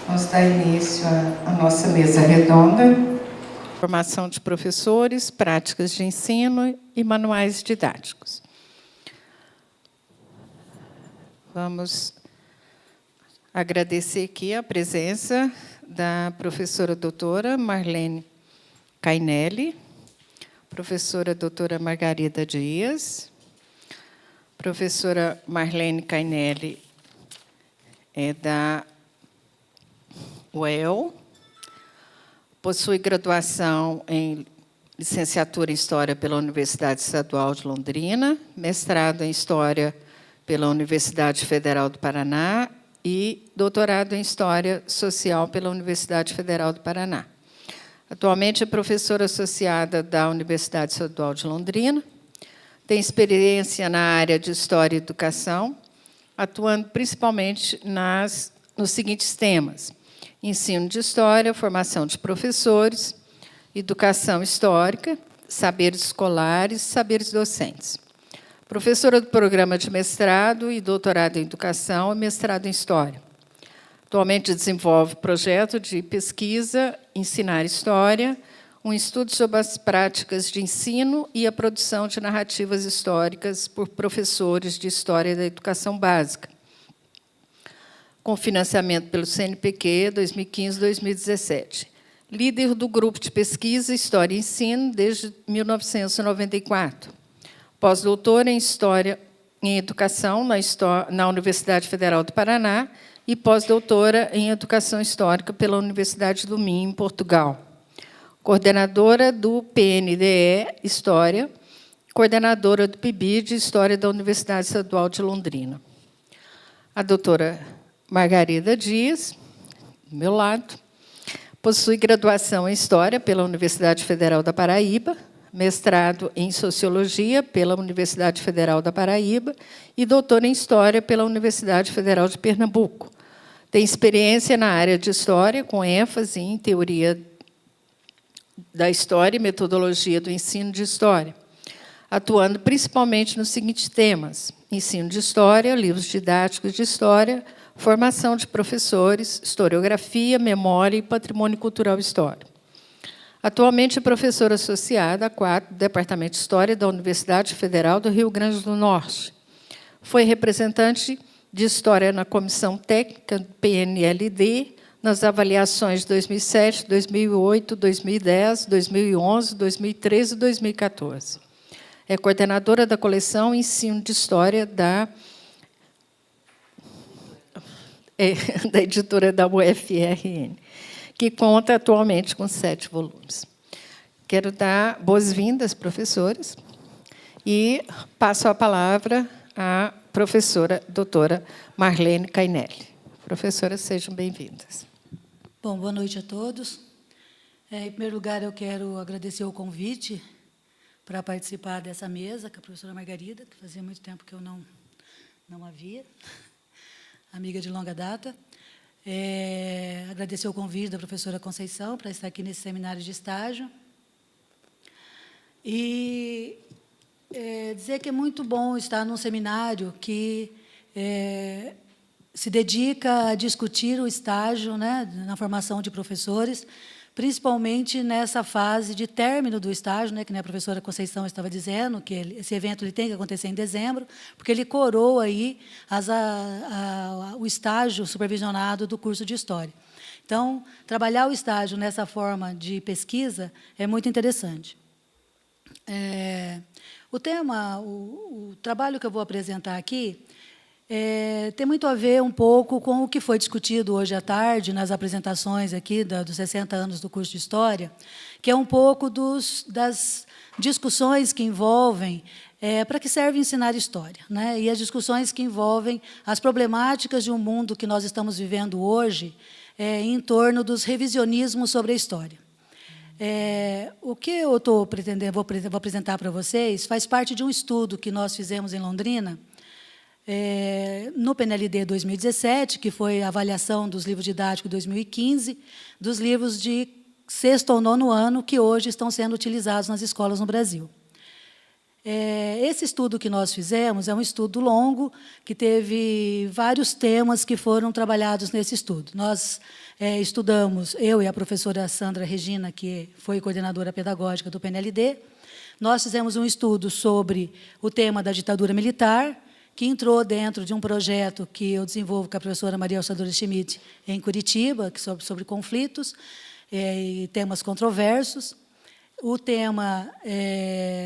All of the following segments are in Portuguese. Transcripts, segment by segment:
Vamos dar início à nossa mesa redonda. Formação de professores, práticas de ensino e manuais didáticos. Vamos agradecer aqui a presença da professora doutora Marlene Cainelli, professora doutora Margarida Dias. Professora Marlene Cainelli é da UEL, possui graduação em licenciatura em História pela Universidade Estadual de Londrina, mestrado em História pela Universidade Federal do Paraná e doutorado em História Social pela Universidade Federal do Paraná. Atualmente é professora associada da Universidade Estadual de Londrina, tem experiência na área de História e Educação, atuando principalmente nos seguintes temas: ensino de história, formação de professores, educação histórica, saberes escolares, saberes docentes. Professora do programa de mestrado e doutorado em educação e mestrado em história. Atualmente desenvolve projeto de pesquisa Ensinar História, um estudo sobre as práticas de ensino e a produção de narrativas históricas por professores de História da Educação Básica, com financiamento pelo CNPq 2015-2017. Líder do grupo de pesquisa História e Ensino desde 1994. Pós-doutora em História em Educação na Universidade Federal do Paraná e pós-doutora em Educação Histórica pela Universidade do Minho, em Portugal. Coordenadora do PNDE História, coordenadora do PIBID História da Universidade Estadual de Londrina. A doutora Margarida Dias, do meu lado, possui graduação em História pela Universidade Federal da Paraíba, mestrado em Sociologia pela Universidade Federal da Paraíba e doutora em História pela Universidade Federal de Pernambuco. Tem experiência na área de História, com ênfase em Teoria da História e Metodologia do Ensino de História, atuando principalmente nos seguintes temas: ensino de História, livros didáticos de História, formação de professores, historiografia, memória e patrimônio cultural histórico. Atualmente é professora associada a 4 do Departamento de História da Universidade Federal do Rio Grande do Norte. Foi representante de História na Comissão Técnica do PNLD, nas avaliações de 2007, 2008, 2010, 2011, 2013 e 2014. É coordenadora da coleção Ensino de História da editora da UFRN, que conta atualmente com 7 volumes. Quero dar boas-vindas, professores, e passo a palavra à professora doutora Marlene Cainelli. Professoras, sejam bem-vindas. Bom, boa noite a todos. Em primeiro lugar, eu quero agradecer o convite para participar dessa mesa com a professora Margarida, que fazia muito tempo que eu não a via, amiga de longa data. Agradecer o convite da professora Conceição para estar aqui nesse seminário de estágio. E dizer que é muito bom estar num seminário que se dedica a discutir o estágio, né, na formação de professores, principalmente nessa fase de término do estágio, né, que a professora Conceição estava dizendo, que esse evento ele tem que acontecer em dezembro, porque ele coroa aí o estágio supervisionado do curso de História. Então, trabalhar o estágio nessa forma de pesquisa é muito interessante. O tema, o trabalho que eu vou apresentar aqui, tem muito a ver um pouco com o que foi discutido hoje à tarde nas apresentações aqui dos 60 anos do curso de História, que é um pouco das discussões que envolvem para que serve ensinar história, né? E as discussões que envolvem as problemáticas de um mundo que nós estamos vivendo hoje em torno dos revisionismos sobre a história. O que eu estou pretendendo, vou apresentar para vocês, faz parte de um estudo que nós fizemos em Londrina, no PNLD 2017, que foi a avaliação dos livros didáticos 2015, dos livros de 6º ou 9º ano, que hoje estão sendo utilizados nas escolas no Brasil. Esse estudo que nós fizemos é um estudo longo, que teve vários temas que foram trabalhados nesse estudo. Nós estudamos, eu e a professora Sandra Regina, que foi coordenadora pedagógica do PNLD, nós fizemos um estudo sobre o tema da ditadura militar, que entrou dentro de um projeto que eu desenvolvo com a professora Maria Auxiliadora Schmidt em Curitiba, sobre conflitos e temas controversos. O tema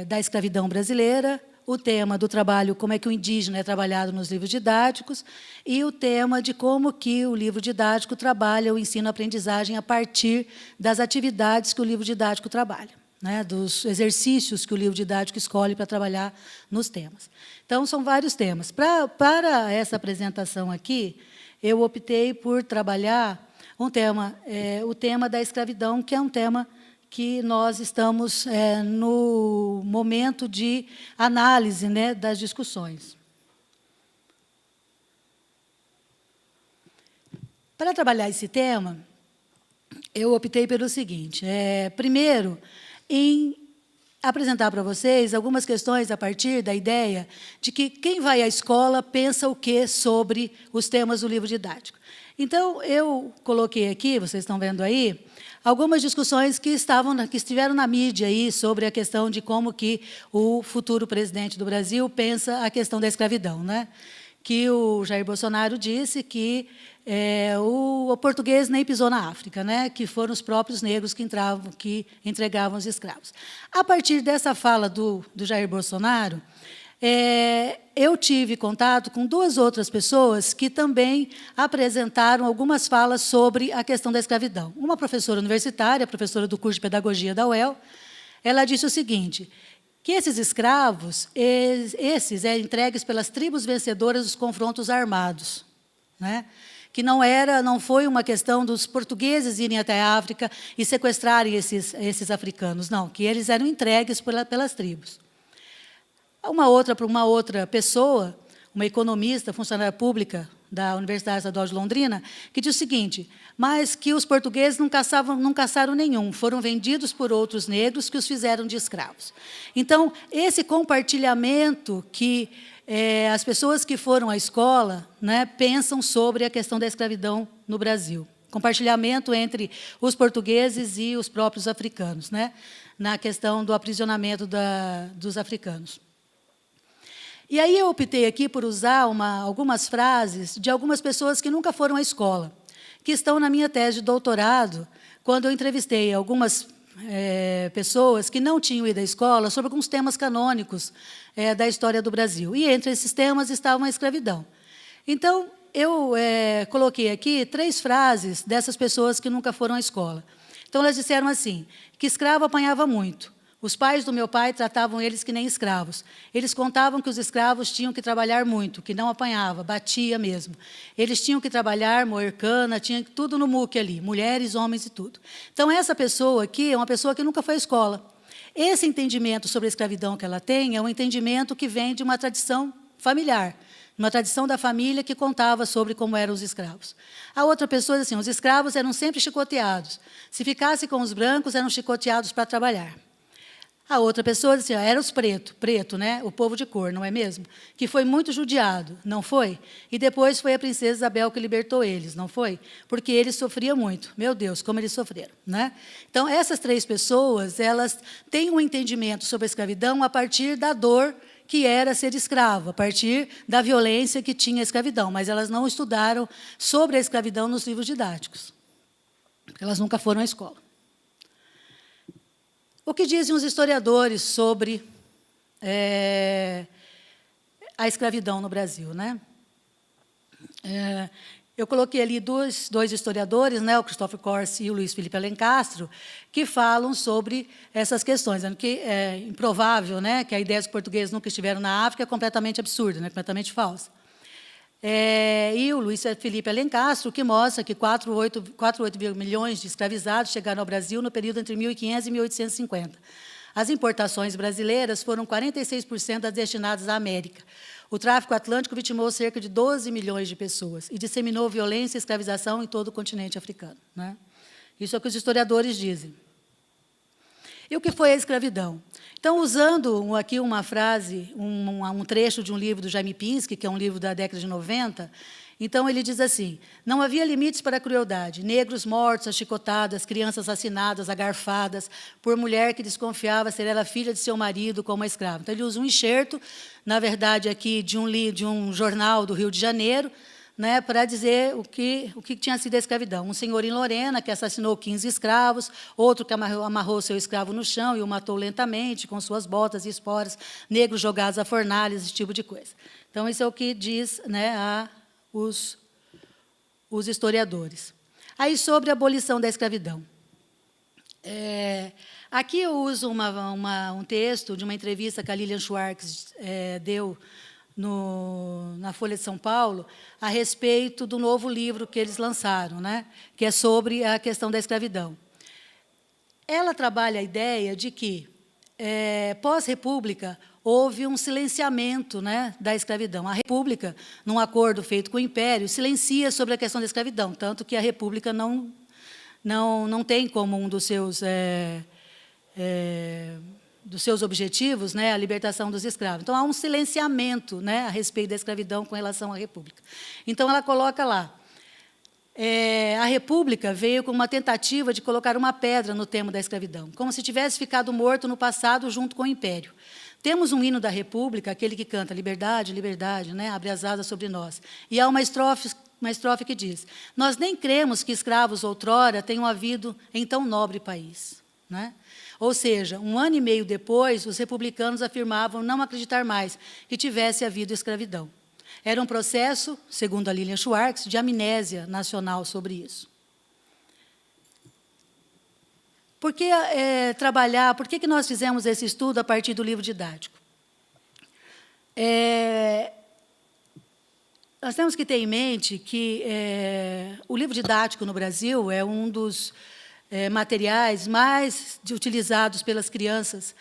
da escravidão brasileira, o tema do trabalho, como é que o indígena é trabalhado nos livros didáticos, e o tema de como que o livro didático trabalha o ensino-aprendizagem a partir das atividades que o livro didático trabalha, né, dos exercícios que o livro didático escolhe para trabalhar nos temas. Então, são vários temas. Para essa apresentação aqui, eu optei por trabalhar um tema, o tema da escravidão, que é um tema que nós estamos no momento de análise, né, das discussões. Para trabalhar esse tema, eu optei pelo seguinte, primeiro, em apresentar para vocês algumas questões a partir da ideia de que quem vai à escola pensa o quê sobre os temas do livro didático. Então, eu coloquei aqui, vocês estão vendo aí, algumas discussões que estiveram na mídia aí sobre a questão de como que o futuro presidente do Brasil pensa a questão da escravidão, né? Que o Jair Bolsonaro disse que o português nem pisou na África, né? Que foram os próprios negros que entregavam os escravos. A partir dessa fala do Jair Bolsonaro, eu tive contato com duas outras pessoas que também apresentaram algumas falas sobre a questão da escravidão. Uma professora universitária, professora do curso de pedagogia da UEL, ela disse o seguinte, que esses escravos, esses eram entregues pelas tribos vencedoras dos confrontos armados, né? Que não foi uma questão dos portugueses irem até a África e sequestrarem esses africanos, não, que eles eram entregues pelas tribos. Uma outra pessoa, uma economista, funcionária pública da Universidade Estadual de Londrina, que diz o seguinte, mas que os portugueses não caçaram nenhum, foram vendidos por outros negros que os fizeram de escravos. Então, esse compartilhamento que as pessoas que foram à escola, né, pensam sobre a questão da escravidão no Brasil. Compartilhamento entre os portugueses e os próprios africanos, né, na questão do aprisionamento dos africanos. E aí eu optei aqui por usar algumas frases de algumas pessoas que nunca foram à escola, que estão na minha tese de doutorado, quando eu entrevistei algumas pessoas que não tinham ido à escola sobre alguns temas canônicos da história do Brasil. E entre esses temas estava a escravidão. Então, eu coloquei aqui 3 frases dessas pessoas que nunca foram à escola. Então, elas disseram assim, que escravo apanhava muito. Os pais do meu pai tratavam eles que nem escravos. Eles contavam que os escravos tinham que trabalhar muito, que não apanhava, batia mesmo. Eles tinham que trabalhar, moer cana, tinha tudo no muque ali, mulheres, homens e tudo. Então, essa pessoa aqui é uma pessoa que nunca foi à escola. Esse entendimento sobre a escravidão que ela tem é um entendimento que vem de uma tradição familiar, uma tradição da família que contava sobre como eram os escravos. A outra pessoa diz assim, os escravos eram sempre chicoteados. Se ficasse com os brancos, eram chicoteados para trabalhar. A outra pessoa disse, era os preto, né? O povo de cor, não é mesmo? Que foi muito judiado, não foi? E depois foi a princesa Isabel que libertou eles, não foi? Porque eles sofriam muito. Meu Deus, como eles sofreram, né? Então, essas 3 pessoas, elas têm um entendimento sobre a escravidão a partir da dor que era ser escravo, a partir da violência que tinha a escravidão, mas elas não estudaram sobre a escravidão nos livros didáticos, porque elas nunca foram à escola. O que dizem os historiadores sobre a escravidão no Brasil, né? Eu coloquei ali dois historiadores, né, o Christopher Corsi e o Luiz Felipe Alencastro, que falam sobre essas questões, dizendo que é improvável, né, que a ideia dos portugueses nunca estiveram na África é completamente absurda, né, completamente falsa. E o Luiz Felipe Alencastro, que mostra que 4,8 milhões de escravizados chegaram ao Brasil no período entre 1500 e 1850. As importações brasileiras foram 46% das destinadas à América. O tráfico atlântico vitimou cerca de 12 milhões de pessoas e disseminou violência e escravização em todo o continente africano, né? Isso é o que os historiadores dizem. E o que foi a escravidão? Então, usando aqui uma frase, um trecho de um livro do Jaime Pinsky, que é um livro da década de 90, então ele diz assim: não havia limites para a crueldade. Negros mortos, achicotadas, crianças assassinadas, agarfadas, por mulher que desconfiava ser ela filha de seu marido como uma escrava. Então, ele usa um enxerto, na verdade, aqui de um jornal do Rio de Janeiro, né, para dizer o que tinha sido a escravidão. Um senhor em Lorena, que assassinou 15 escravos, outro que amarrou seu escravo no chão e o matou lentamente, com suas botas e esporas, negros jogados a fornalhas, esse tipo de coisa. Então, isso é o que diz, né, os historiadores. Aí, sobre a abolição da escravidão. Aqui eu uso um texto de uma entrevista que a Lilian Schwartz deu na Folha de São Paulo, a respeito do novo livro que eles lançaram, né, que é sobre a questão da escravidão. Ela trabalha a ideia de que, pós-república, houve um silenciamento, né, da escravidão. A República, num acordo feito com o Império, silencia sobre a questão da escravidão, tanto que a República não tem como um dos seus objetivos, né, a libertação dos escravos. Então, há um silenciamento, né, a respeito da escravidão com relação à República. Então, ela coloca lá, a República veio com uma tentativa de colocar uma pedra no tema da escravidão, como se tivesse ficado morto no passado junto com o Império. Temos um hino da República, aquele que canta liberdade, liberdade, né, abre as asas sobre nós. E há uma estrofe que diz: nós nem cremos que escravos outrora tenham havido em tão nobre país. Né? Ou seja, 1 ano e meio depois, os republicanos afirmavam não acreditar mais que tivesse havido escravidão. Era um processo, segundo a Lilian Schwartz, de amnésia nacional sobre isso. Por que por que nós fizemos esse estudo a partir do livro didático? Nós temos que ter em mente que o livro didático no Brasil é um dos materiais mais utilizados pelas crianças,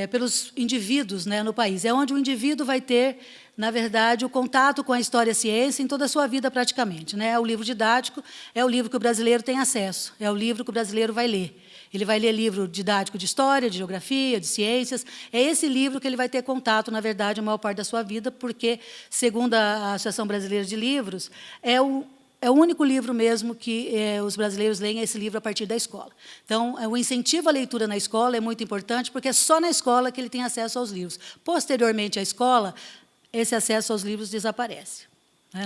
pelos indivíduos, né, no país. É onde o indivíduo vai ter, na verdade, o contato com a história-ciência em toda a sua vida, praticamente. Né? O livro didático é o livro que o brasileiro tem acesso, é o livro que o brasileiro vai ler. Ele vai ler livro didático de história, de geografia, de ciências. É esse livro que ele vai ter contato, na verdade, a maior parte da sua vida, porque, segundo a Associação Brasileira de Livros, é o único livro mesmo que os brasileiros leem, esse livro a partir da escola. Então, o incentivo à leitura na escola é muito importante, porque é só na escola que ele tem acesso aos livros. Posteriormente à escola, esse acesso aos livros desaparece.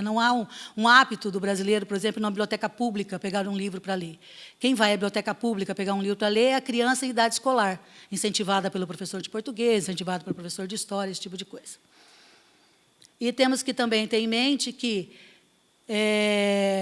Não há um hábito do brasileiro, por exemplo, na biblioteca pública, pegar um livro para ler. Quem vai à biblioteca pública pegar um livro para ler é a criança em idade escolar, incentivada pelo professor de português, incentivada pelo professor de história, esse tipo de coisa. E temos que também ter em mente que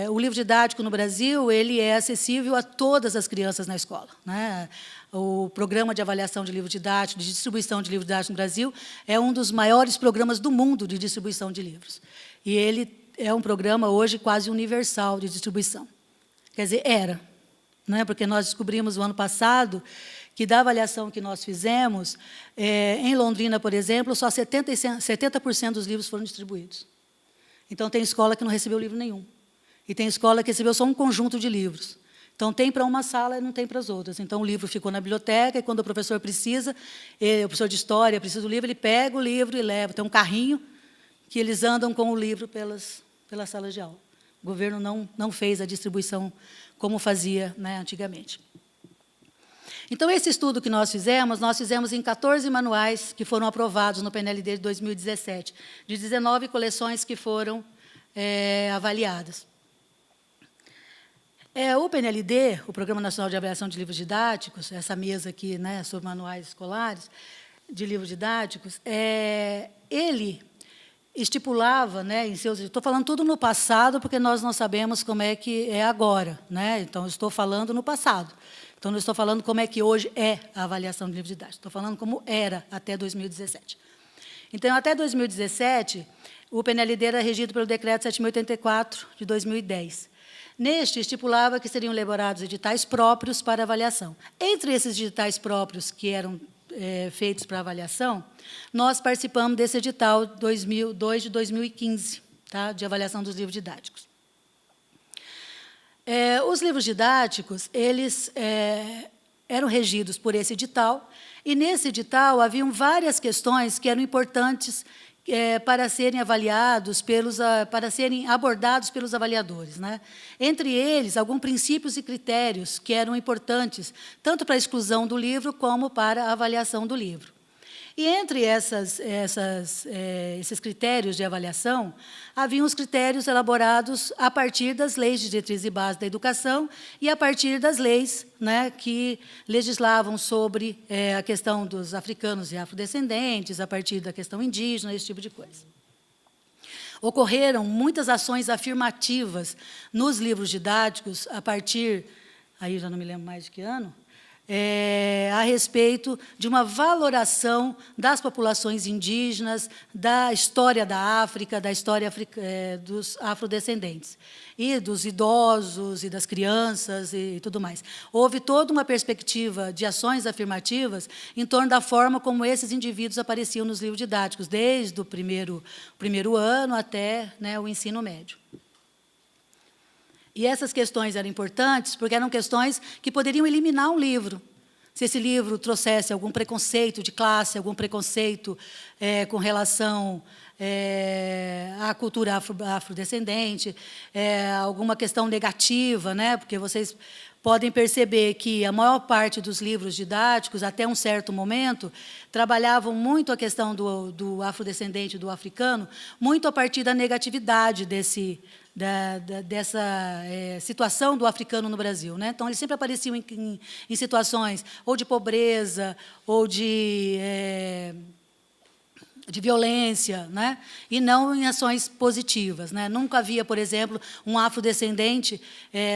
o livro didático no Brasil ele é acessível a todas as crianças na escola. Né? O programa de avaliação de livro didático, de distribuição de livro didático no Brasil, é um dos maiores programas do mundo de distribuição de livros. E ele é um programa, hoje, quase universal de distribuição. Quer dizer, era. Né? Porque nós descobrimos, no ano passado, que, da avaliação que nós fizemos, em Londrina, por exemplo, só 70% dos livros foram distribuídos. Então, tem escola que não recebeu livro nenhum. E tem escola que recebeu só um conjunto de livros. Então, tem para uma sala e não tem para as outras. Então, o livro ficou na biblioteca, e quando o professor precisa, o professor de história precisa do livro, ele pega o livro e leva. Tem um carrinho que eles andam com o livro pelas salas de aula. O governo não fez a distribuição como fazia, né, antigamente. Então, esse estudo que nós fizemos em 14 manuais que foram aprovados no PNLD de 2017, de 19 coleções que foram avaliadas. O PNLD, o Programa Nacional de Avaliação de Livros Didáticos, essa mesa aqui, né, sobre manuais escolares de livros didáticos, ele estipulava, né, em seus... Estou falando tudo no passado, porque nós não sabemos como é que é agora. Né? Então, estou falando no passado. Então, não estou falando como é que hoje é a avaliação de livros didáticos. Estou falando como era até 2017. Então, até 2017, o PNLD era regido pelo Decreto 7.084, de 2010. Neste, estipulava que seriam elaborados editais próprios para avaliação. Entre esses editais próprios que eram feitos para avaliação, nós participamos desse edital 2002 de 2015, tá, de avaliação dos livros didáticos. Os livros didáticos, eles eram regidos por esse edital, e nesse edital haviam várias questões que eram importantes para serem avaliados, para serem abordados pelos avaliadores, né? Entre eles, alguns princípios e critérios que eram importantes, tanto para a exclusão do livro como para a avaliação do livro. E entre esses critérios de avaliação, haviam os critérios elaborados a partir das leis de diretriz e base da educação e a partir das leis, né, que legislavam sobre a questão dos africanos e afrodescendentes, a partir da questão indígena, esse tipo de coisa. Ocorreram muitas ações afirmativas nos livros didáticos, a partir, aí já não me lembro mais de que ano, a respeito de uma valoração das populações indígenas, da história da África, da história dos afrodescendentes, e dos idosos, e das crianças, e tudo mais. Houve toda uma perspectiva de ações afirmativas em torno da forma como esses indivíduos apareciam nos livros didáticos, desde o primeiro ano até, né, o ensino médio. E essas questões eram importantes porque eram questões que poderiam eliminar um livro. Se esse livro trouxesse algum preconceito de classe, algum preconceito com relação à cultura afrodescendente, alguma questão negativa, né? Porque vocês podem perceber que a maior parte dos livros didáticos, até um certo momento, trabalhavam muito a questão do afrodescendente, do africano, muito a partir da negatividade dessa situação do africano no Brasil, né? Então, eles sempre apareciam em situações ou de pobreza ou de violência, né? E não em ações positivas, né? Nunca havia, por exemplo, um afrodescendente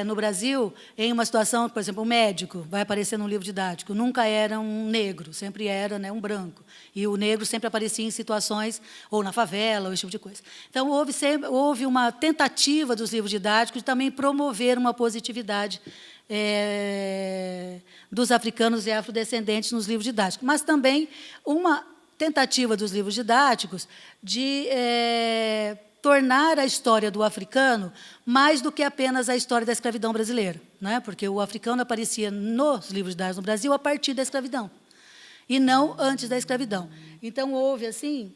no Brasil em uma situação, por exemplo, um médico, vai aparecer num livro didático, nunca era um negro, sempre era, né, um branco. E o negro sempre aparecia em situações, ou na favela, ou esse tipo de coisa. Então, houve uma tentativa dos livros didáticos de também promover uma positividade dos africanos e afrodescendentes nos livros didáticos, mas também uma tentativa dos livros didáticos de tornar a história do africano mais do que apenas a história da escravidão brasileira, né? Porque o africano aparecia nos livros didáticos no Brasil a partir da escravidão, e não antes da escravidão. Então, houve, assim,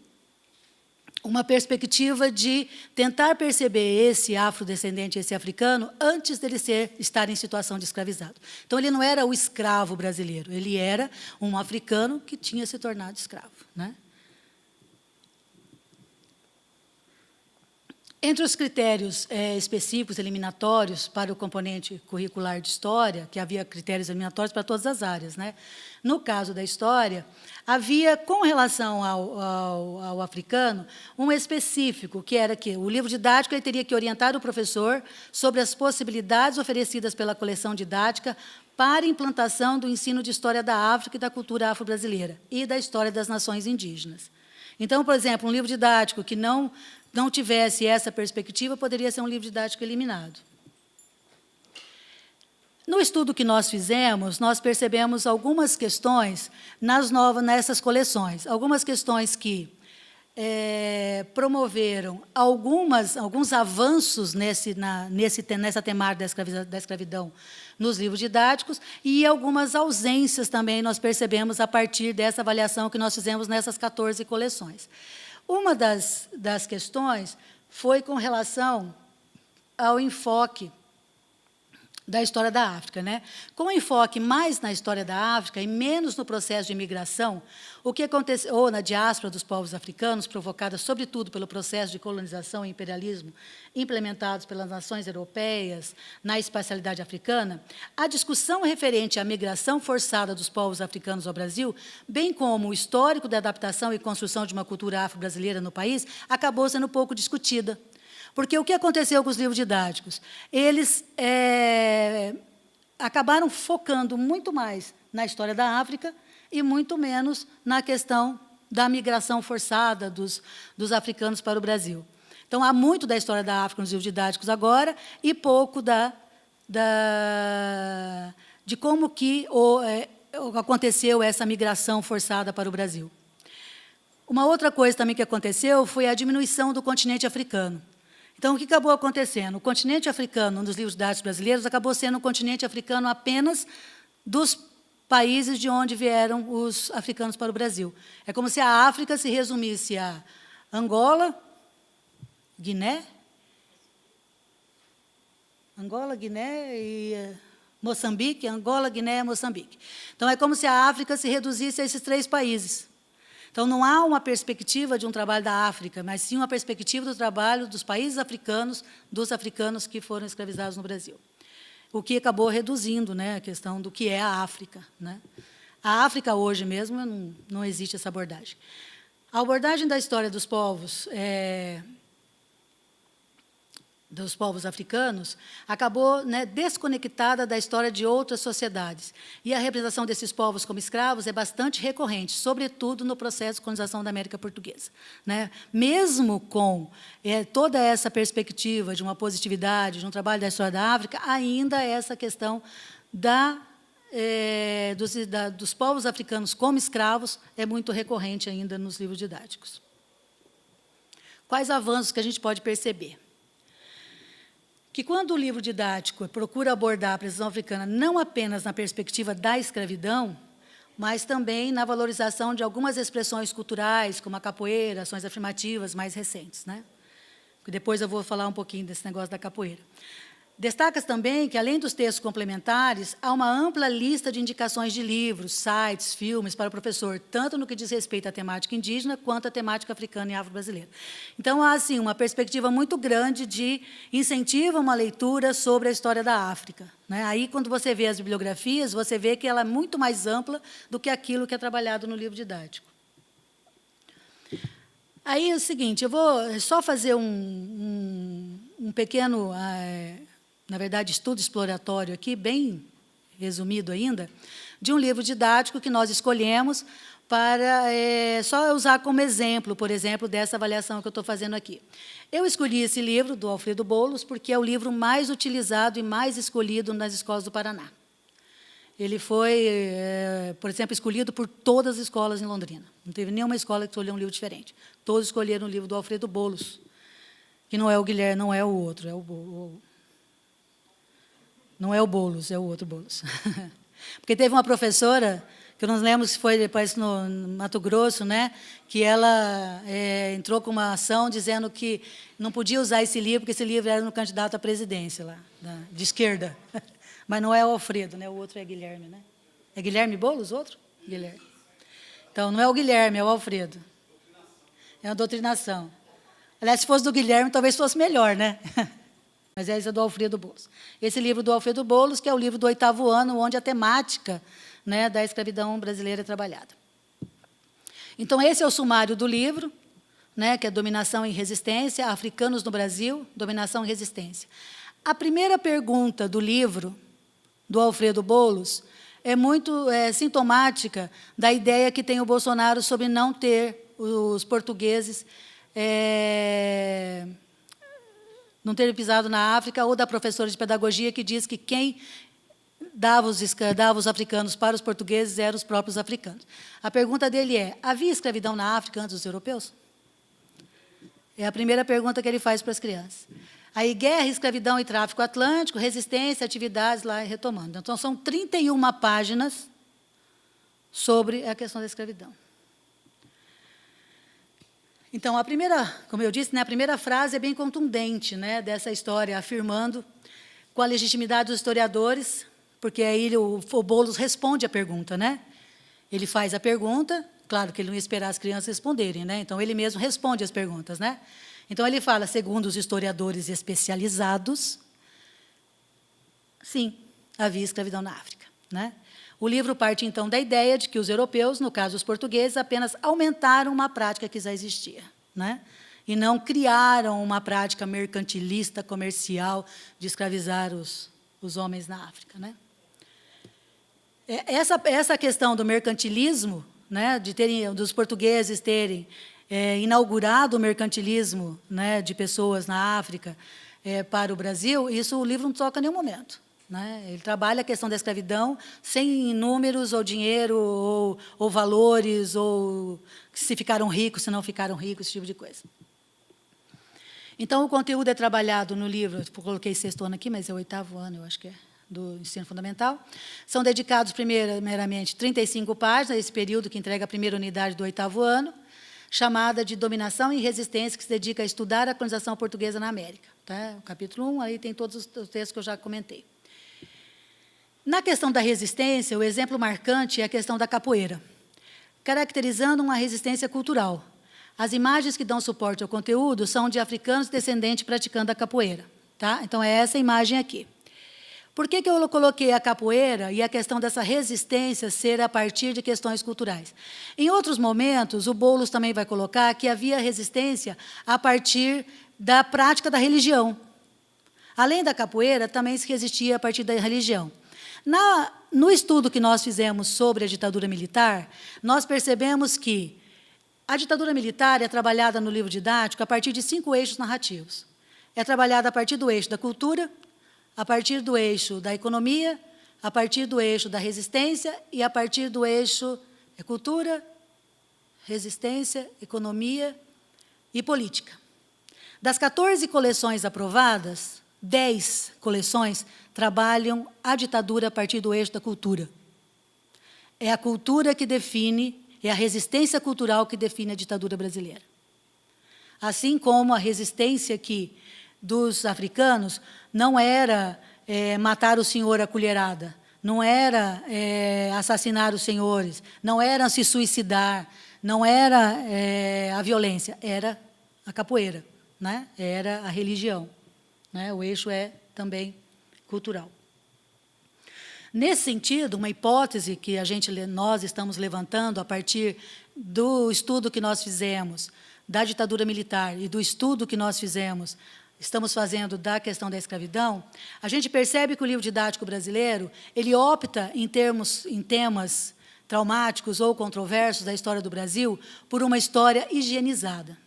uma perspectiva de tentar perceber esse afrodescendente, esse africano, antes dele estar em situação de escravizado. Então, ele não era o escravo brasileiro, ele era um africano que tinha se tornado escravo, né? Entre os critérios específicos, eliminatórios, para o componente curricular de História, que havia critérios eliminatórios para todas as áreas, né? No caso da História, havia, com relação ao africano, um específico, que era que o livro didático ele teria que orientar o professor sobre as possibilidades oferecidas pela coleção didática para a implantação do ensino de História da África e da cultura afro-brasileira e da história das nações indígenas. Então, por exemplo, um livro didático que não tivesse essa perspectiva, poderia ser um livro didático eliminado. No estudo que nós fizemos, nós percebemos algumas questões nessas coleções, algumas questões que promoveram alguns avanços nessa temática da escravidão nos livros didáticos, e algumas ausências também nós percebemos a partir dessa avaliação que nós fizemos nessas 14 coleções. Uma das questões foi com relação ao enfoque da história da África, né? Com o enfoque mais na história da África e menos no processo de imigração, o que aconteceu, ou na diáspora dos povos africanos, provocada, sobretudo, pelo processo de colonização e imperialismo implementados pelas nações europeias na espacialidade africana, a discussão referente à migração forçada dos povos africanos ao Brasil, bem como o histórico da adaptação e construção de uma cultura afro-brasileira no país, acabou sendo pouco discutida. Porque o que aconteceu com os livros didáticos? Eles acabaram focando muito mais na história da África e muito menos na questão da migração forçada dos africanos para o Brasil. Então, há muito da história da África nos livros didáticos agora e pouco de como que aconteceu essa migração forçada para o Brasil. Uma outra coisa também que aconteceu foi a diminuição do continente africano. Então, o que acabou acontecendo? O continente africano, nos livros didáticos brasileiros, acabou sendo um continente africano apenas dos países de onde vieram os africanos para o Brasil. É como se a África se resumisse a Angola, Guiné e Moçambique, Angola, Guiné, Moçambique. Então, é como se a África se reduzisse a esses 3 países. Então, não há uma perspectiva de um trabalho da África, mas sim uma perspectiva do trabalho dos países africanos, dos africanos que foram escravizados no Brasil. O que acabou reduzindo, né, a questão do que é a África, né? A África, hoje mesmo, não existe essa abordagem. A abordagem da história dos povos africanos, acabou, né, desconectada da história de outras sociedades. E a representação desses povos como escravos é bastante recorrente, sobretudo no processo de colonização da América Portuguesa, né? Mesmo com toda essa perspectiva de uma positividade, de um trabalho da história da África, ainda essa questão dos povos africanos como escravos é muito recorrente ainda nos livros didáticos. Quais avanços que a gente pode perceber? Que quando o livro didático procura abordar a presença africana não apenas na perspectiva da escravidão, mas também na valorização de algumas expressões culturais, como a capoeira, ações afirmativas mais recentes, né? Depois eu vou falar um pouquinho desse negócio da capoeira. Destaca-se também que, além dos textos complementares, há uma ampla lista de indicações de livros, sites, filmes para o professor, tanto no que diz respeito à temática indígena, quanto à temática africana e afro-brasileira. Então, há, assim, uma perspectiva muito grande de incentivo a uma leitura sobre a história da África, né? Aí, quando você vê as bibliografias, você vê que ela é muito mais ampla do que aquilo que é trabalhado no livro didático. Aí é o seguinte, eu vou só fazer um pequeno... na verdade, estudo exploratório aqui, bem resumido ainda, de um livro didático que nós escolhemos para só usar como exemplo, por exemplo, dessa avaliação que eu estou fazendo aqui. Eu escolhi esse livro, do Alfredo Boulos, porque é o livro mais utilizado e mais escolhido nas escolas do Paraná. Ele foi, por exemplo, escolhido por todas as escolas em Londrina. Não teve nenhuma escola que escolheu um livro diferente. Todos escolheram o livro do Alfredo Boulos, que não é o Guilherme, não é o outro, não é o Boulos, é o outro Boulos. Porque teve uma professora, que eu não lembro se foi depois no Mato Grosso, né, que ela entrou com uma ação dizendo que não podia usar esse livro, porque esse livro era no candidato à presidência, lá, de esquerda. Mas não é o Alfredo, né, o outro é Guilherme. Né? É Guilherme Boulos, o outro? Guilherme. Então, não é o Guilherme, é o Alfredo. É uma doutrinação. Aliás, se fosse do Guilherme, talvez fosse melhor, né? Mas esse é do Alfredo Boulos. Esse livro do Alfredo Boulos, que é o livro do 8º ano, onde a temática, né, da escravidão brasileira é trabalhada. Então, esse é o sumário do livro, né, que é Dominação e Resistência, Africanos no Brasil, Dominação e Resistência. A primeira pergunta do livro, do Alfredo Boulos, é muito sintomática da ideia que tem o Bolsonaro sobre não ter os portugueses... não ter pisado na África, ou da professora de pedagogia que diz que quem dava os africanos para os portugueses eram os próprios africanos. A pergunta dele é, havia escravidão na África antes dos europeus? É a primeira pergunta que ele faz para as crianças. Aí, guerra, escravidão e tráfico atlântico, resistência, atividades lá retomando. Então, são 31 páginas sobre a questão da escravidão. Então, a primeira, como eu disse, né, a primeira frase é bem contundente, né, dessa história, afirmando com a legitimidade dos historiadores, porque aí o Boulos responde a pergunta, né? Ele faz a pergunta, claro que ele não ia esperar as crianças responderem, né? Então, ele mesmo responde as perguntas, né? Então, ele fala, segundo os historiadores especializados, sim, havia escravidão na África, né? O livro parte, então, da ideia de que os europeus, no caso os portugueses, apenas aumentaram uma prática que já existia, né? E não criaram uma prática mercantilista, comercial, de escravizar os homens na África, né? Essa questão do mercantilismo, né, dos portugueses terem inaugurado o mercantilismo, né, de pessoas na África para o Brasil, isso o livro não toca em nenhum momento. Né? Ele trabalha a questão da escravidão sem números, ou dinheiro, ou valores, ou se ficaram ricos, se não ficaram ricos, esse tipo de coisa. Então, o conteúdo é trabalhado no livro, eu coloquei 6º ano aqui, mas é o 8º ano, eu acho que é. do ensino fundamental. São dedicados, primeiramente, 35 páginas, esse período que entrega a primeira unidade do 8º ano, chamada de Dominação e Resistência, que se dedica a estudar a colonização portuguesa na América. Tá? O capítulo 1, aí tem todos os textos que eu já comentei. Na questão da resistência, o exemplo marcante é a questão da capoeira, caracterizando uma resistência cultural. As imagens que dão suporte ao conteúdo são de africanos descendentes praticando a capoeira. Tá? Então, é essa imagem aqui. Por que eu coloquei a capoeira e a questão dessa resistência ser a partir de questões culturais? Em outros momentos, o Boulos também vai colocar que havia resistência a partir da prática da religião. Além da capoeira, também se resistia a partir da religião. No estudo que nós fizemos sobre a ditadura militar, nós percebemos que a ditadura militar é trabalhada no livro didático a partir de 5 eixos narrativos. É trabalhada a partir do eixo da cultura, a partir do eixo da economia, a partir do eixo da resistência e a partir do eixo cultura, resistência, economia e política. Das 14 coleções aprovadas, 10 coleções trabalham a ditadura a partir do eixo da cultura. É a cultura que define, é a resistência cultural que define a ditadura brasileira. Assim como a resistência dos africanos não era matar o senhor à colherada, não era assassinar os senhores, não era se suicidar, não era a violência, era a capoeira, né? Era a religião. Né? O eixo é também cultural. Nesse sentido, uma hipótese que nós estamos levantando a partir do estudo que nós fizemos da ditadura militar e do estudo que nós estamos fazendo da questão da escravidão, a gente percebe que o livro didático brasileiro ele opta em temas traumáticos ou controversos da história do Brasil por uma história higienizada,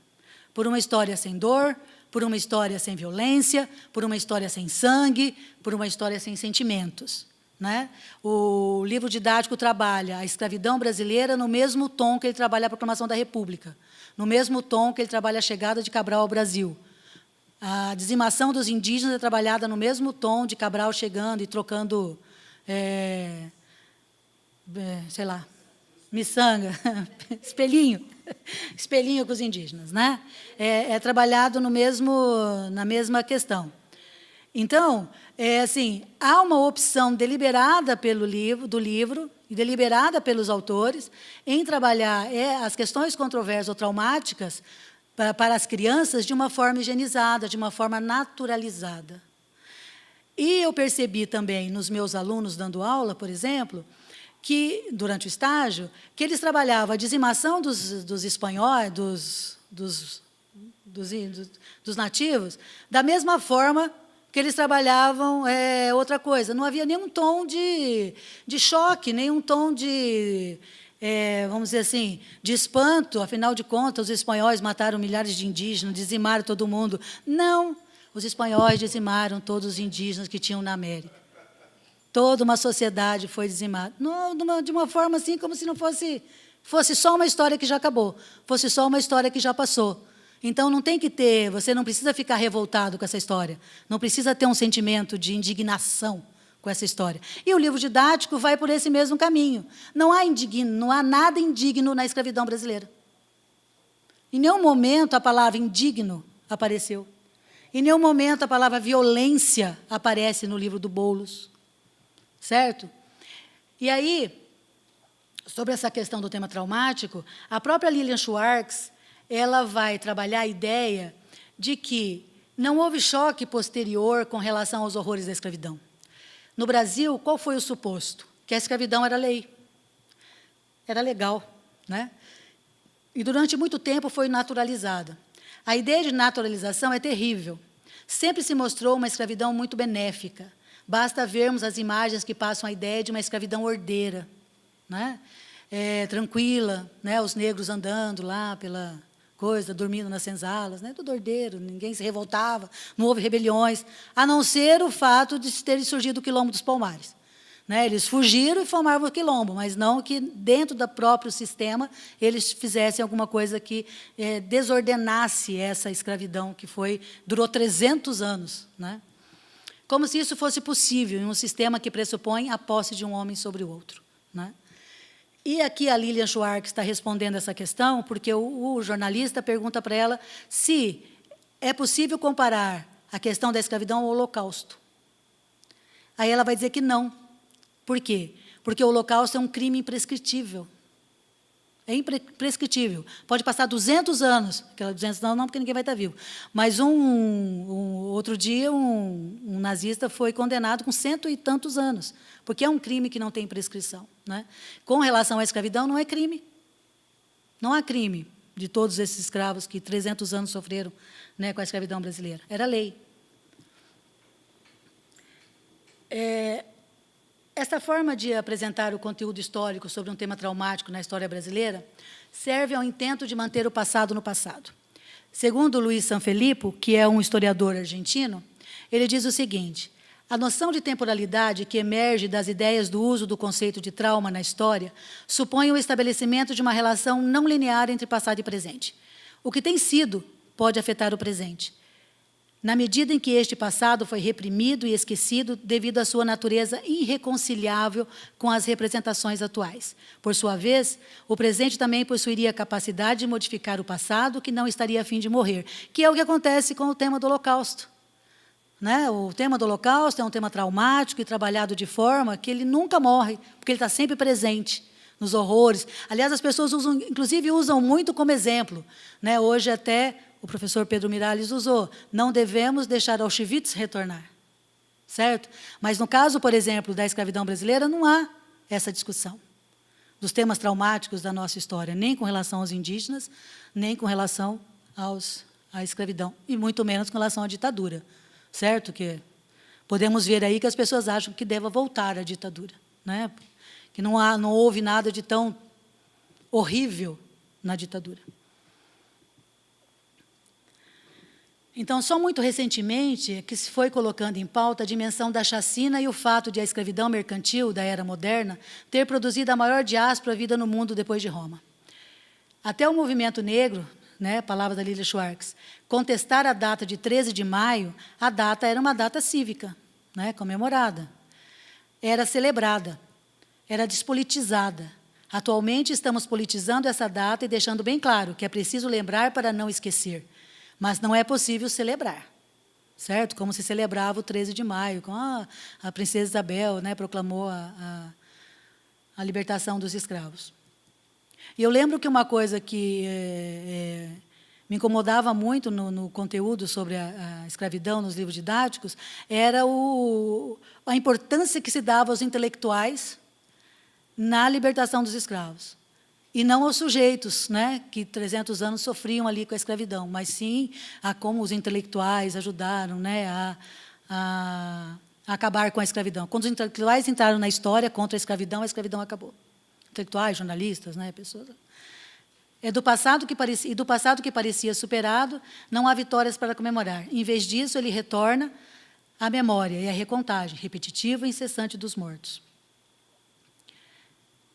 por uma história sem dor, por uma história sem violência, por uma história sem sangue, por uma história sem sentimentos. Né? O livro didático trabalha a escravidão brasileira no mesmo tom que ele trabalha a proclamação da República, no mesmo tom que ele trabalha a chegada de Cabral ao Brasil. A dizimação dos indígenas é trabalhada no mesmo tom de Cabral chegando e trocando, sei lá, miçanga, espelhinho com os indígenas. Né? É trabalhado na mesma questão. Então, assim, há uma opção deliberada do livro e deliberada pelos autores em trabalhar as questões controversas ou traumáticas para as crianças de uma forma higienizada, de uma forma naturalizada. E eu percebi também nos meus alunos dando aula, por exemplo, que, durante o estágio, que eles trabalhavam a dizimação dos espanhóis, dos nativos, da mesma forma que eles trabalhavam outra coisa. Não havia nenhum tom de choque, nenhum tom de, vamos dizer assim, de espanto. Afinal de contas, os espanhóis mataram milhares de indígenas, dizimaram todo mundo. Não, os espanhóis dizimaram todos os indígenas que tinham na América. Toda uma sociedade foi dizimada. De uma forma assim, como se não fosse só uma história que já acabou, fosse só uma história que já passou. Então, você não precisa ficar revoltado com essa história, não precisa ter um sentimento de indignação com essa história. E o livro didático vai por esse mesmo caminho. Não há nada indigno na escravidão brasileira. Em nenhum momento a palavra indigno apareceu. Em nenhum momento a palavra violência aparece no livro do Boulos. Certo? E aí, sobre essa questão do tema traumático, a própria Lilian Schwartz, ela vai trabalhar a ideia de que não houve choque posterior com relação aos horrores da escravidão. No Brasil, qual foi o suposto? Que a escravidão era lei. Era legal. Né? E, durante muito tempo, foi naturalizada. A ideia de naturalização é terrível. Sempre se mostrou uma escravidão muito benéfica. Basta vermos as imagens que passam a ideia de uma escravidão ordeira, né? Tranquila, né? Os negros andando lá pela coisa, dormindo nas senzalas, né? Tudo ordeiro, ninguém se revoltava, não houve rebeliões, a não ser o fato de terem surgido o Quilombo dos Palmares. Né? Eles fugiram e formavam o Quilombo, mas não que dentro do próprio sistema eles fizessem alguma coisa que desordenasse essa escravidão que durou 300 anos. Né? como se isso fosse possível em um sistema que pressupõe a posse de um homem sobre o outro, né? E aqui a Lilian Schwartz está respondendo essa questão, porque o jornalista pergunta para ela se é possível comparar a questão da escravidão ao Holocausto. Aí ela vai dizer que não. Por quê? Porque o Holocausto é um crime imprescritível. É imprescritível. Pode passar 200 anos, aquela 200 anos não, porque ninguém vai estar vivo. Mas outro dia, um nazista foi condenado com 100 e tantos anos, porque é um crime que não tem prescrição, né? Com relação à escravidão, não é crime. Não há crime de todos esses escravos que 300 anos sofreram, né, com a escravidão brasileira. Era lei. Esta forma de apresentar o conteúdo histórico sobre um tema traumático na história brasileira serve ao intento de manter o passado no passado. Segundo Luiz Sanfilippo, que é um historiador argentino, ele diz o seguinte: a noção de temporalidade que emerge das ideias do uso do conceito de trauma na história supõe o estabelecimento de uma relação não linear entre passado e presente. O que tem sido pode afetar o presente, na medida em que este passado foi reprimido e esquecido devido à sua natureza irreconciliável com as representações atuais. Por sua vez, o presente também possuiria a capacidade de modificar o passado, que não estaria a fim de morrer, que é o que acontece com o tema do Holocausto, né? O tema do Holocausto é um tema traumático e trabalhado de forma que ele nunca morre, porque ele está sempre presente nos horrores. Aliás, as pessoas inclusive usam muito como exemplo, né? Hoje até o professor Pedro Miralles usou: não devemos deixar Auschwitz retornar, certo? Mas no caso, por exemplo, da escravidão brasileira, não há essa discussão dos temas traumáticos da nossa história, nem com relação aos indígenas, nem com relação à escravidão, e muito menos com relação à ditadura, certo? Que podemos ver aí que as pessoas acham que deva voltar à ditadura, né? Que não houve nada de tão horrível na ditadura. Então, só muito recentemente é que se foi colocando em pauta a dimensão da chacina e o fato de a escravidão mercantil da era moderna ter produzido a maior diáspora vida no mundo depois de Roma. Até o movimento negro, né, palavra da Lilian Schwartz, contestar a data de 13 de maio, a data era uma data cívica, né, comemorada. Era celebrada, era despolitizada. Atualmente estamos politizando essa data e deixando bem claro que é preciso lembrar para não esquecer. Mas não é possível celebrar, certo? Como se celebrava o 13 de maio, com a princesa Isabel, né, proclamou a libertação dos escravos. E eu lembro que uma coisa que me incomodava muito no conteúdo sobre a escravidão nos livros didáticos era a importância que se dava aos intelectuais na libertação dos escravos. E não aos sujeitos, né, que 300 anos sofriam ali com a escravidão, mas sim a como os intelectuais ajudaram, né, a acabar com a escravidão. Quando os intelectuais entraram na história contra a escravidão acabou. Intelectuais, jornalistas, né, pessoas. Do passado que parecia superado, não há vitórias para comemorar. Em vez disso, ele retorna à memória e à recontagem repetitiva e incessante dos mortos.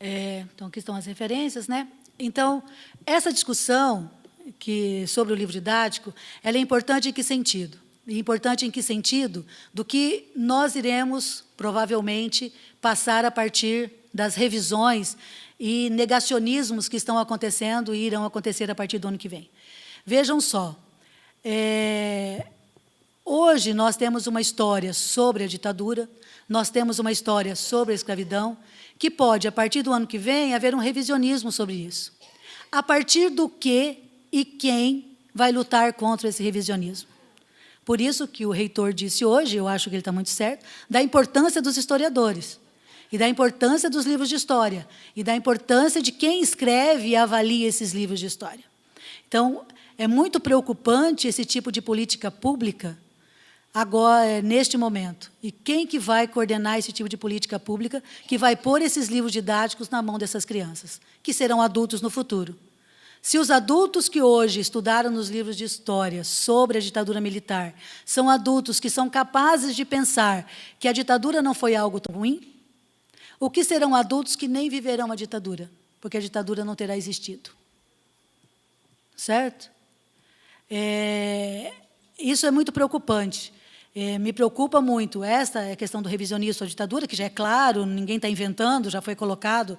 Então, aqui estão as referências, né? Então, essa discussão sobre o livro didático, ela é importante em que sentido? Importante em que sentido? Do que nós iremos, provavelmente, passar a partir das revisões e negacionismos que estão acontecendo e irão acontecer a partir do ano que vem. Vejam só, hoje nós temos uma história sobre a ditadura, nós temos uma história sobre a escravidão, que pode, a partir do ano que vem, haver um revisionismo sobre isso. A partir do que e quem vai lutar contra esse revisionismo. Por isso que o reitor disse hoje, eu acho que ele está muito certo, da importância dos historiadores, e da importância dos livros de história, e da importância de quem escreve e avalia esses livros de história. Então, é muito preocupante esse tipo de política pública, agora, neste momento. E quem que vai coordenar esse tipo de política pública que vai pôr esses livros didáticos na mão dessas crianças, que serão adultos no futuro? Se os adultos que hoje estudaram nos livros de história sobre a ditadura militar são adultos que são capazes de pensar que a ditadura não foi algo tão ruim, o que serão adultos que nem viverão a ditadura, porque a ditadura não terá existido? Certo? Isso é muito preocupante. Me preocupa muito essa questão do revisionismo à ditadura, que já é claro, ninguém está inventando, já foi colocado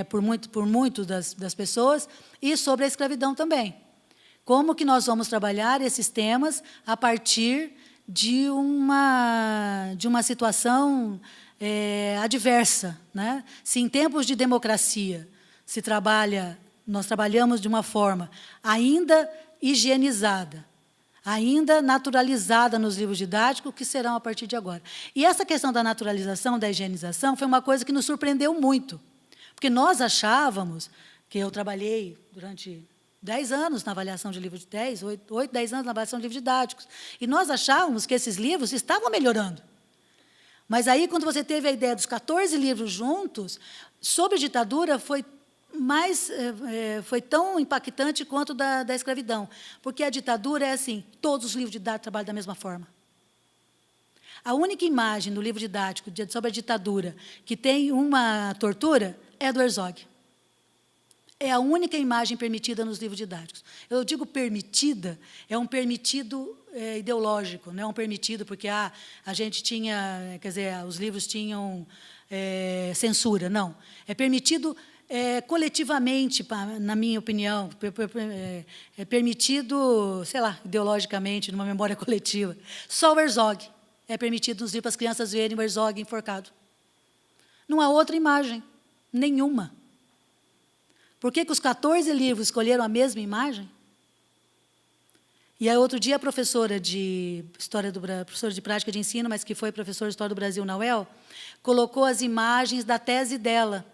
por muito das pessoas, e sobre a escravidão também. Como que nós vamos trabalhar esses temas a partir de uma situação adversa, né? Se em tempos de democracia nós trabalhamos de uma forma ainda higienizada, ainda naturalizada nos livros didáticos, que serão a partir de agora. E essa questão da naturalização, da higienização, foi uma coisa que nos surpreendeu muito, porque nós achávamos, que eu trabalhei durante 10 anos na avaliação de livros de 10 anos na avaliação de livros didáticos, e nós achávamos que esses livros estavam melhorando. Mas aí, quando você teve a ideia dos 14 livros juntos, sobre ditadura, foi tão impactante quanto da escravidão. Porque a ditadura é assim, todos os livros didáticos trabalham da mesma forma. A única imagem no livro didático sobre a ditadura que tem uma tortura é a do Herzog. É a única imagem permitida nos livros didáticos. Eu digo permitida, é um permitido ideológico, não é um permitido porque a gente tinha, quer dizer, os livros tinham censura, não. É permitido coletivamente, na minha opinião, é permitido, sei lá, ideologicamente, numa memória coletiva. Só o Herzog é permitido nos livros para as crianças verem o Herzog enforcado. Não há outra imagem, nenhuma. Por que os 14 livros escolheram a mesma imagem? E aí, outro dia, a professora de prática de ensino, mas que foi professora de História do Brasil na UEL, colocou as imagens da tese dela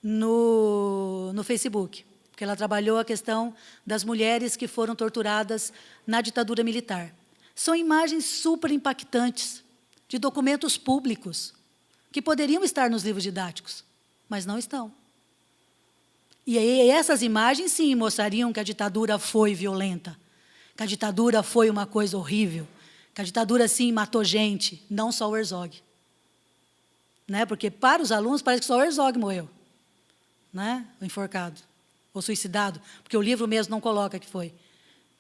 no Facebook, porque ela trabalhou a questão das mulheres que foram torturadas na ditadura militar. São imagens super impactantes, de documentos públicos, que poderiam estar nos livros didáticos, mas não estão. E aí, essas imagens, sim, mostrariam que a ditadura foi violenta, que a ditadura foi uma coisa horrível, que a ditadura, sim, matou gente, não só o Herzog. Né? Porque, para os alunos, parece que só o Herzog morreu. Né? O enforcado, ou suicidado, porque o livro mesmo não coloca que foi.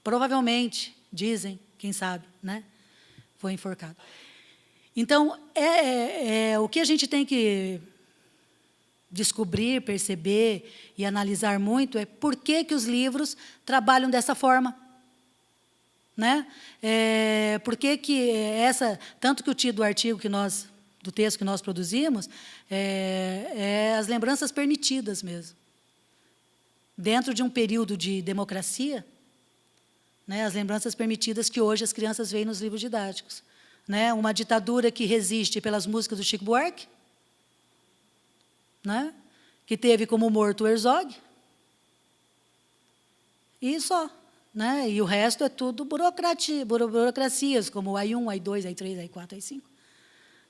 Provavelmente, dizem, quem sabe, né? Foi enforcado. Então, o que a gente tem que descobrir, perceber e analisar muito é por que os livros trabalham dessa forma. Né? Por que tanto que o título do artigo do texto que nós produzimos, as lembranças permitidas mesmo. Dentro de um período de democracia, né, as lembranças permitidas que hoje as crianças veem nos livros didáticos. Né? Uma ditadura que resiste pelas músicas do Chico Buarque, né? Que teve como morto o Herzog, e só. Né? E o resto é tudo burocracias, como o AI1, AI2, AI3, AI4, AI5,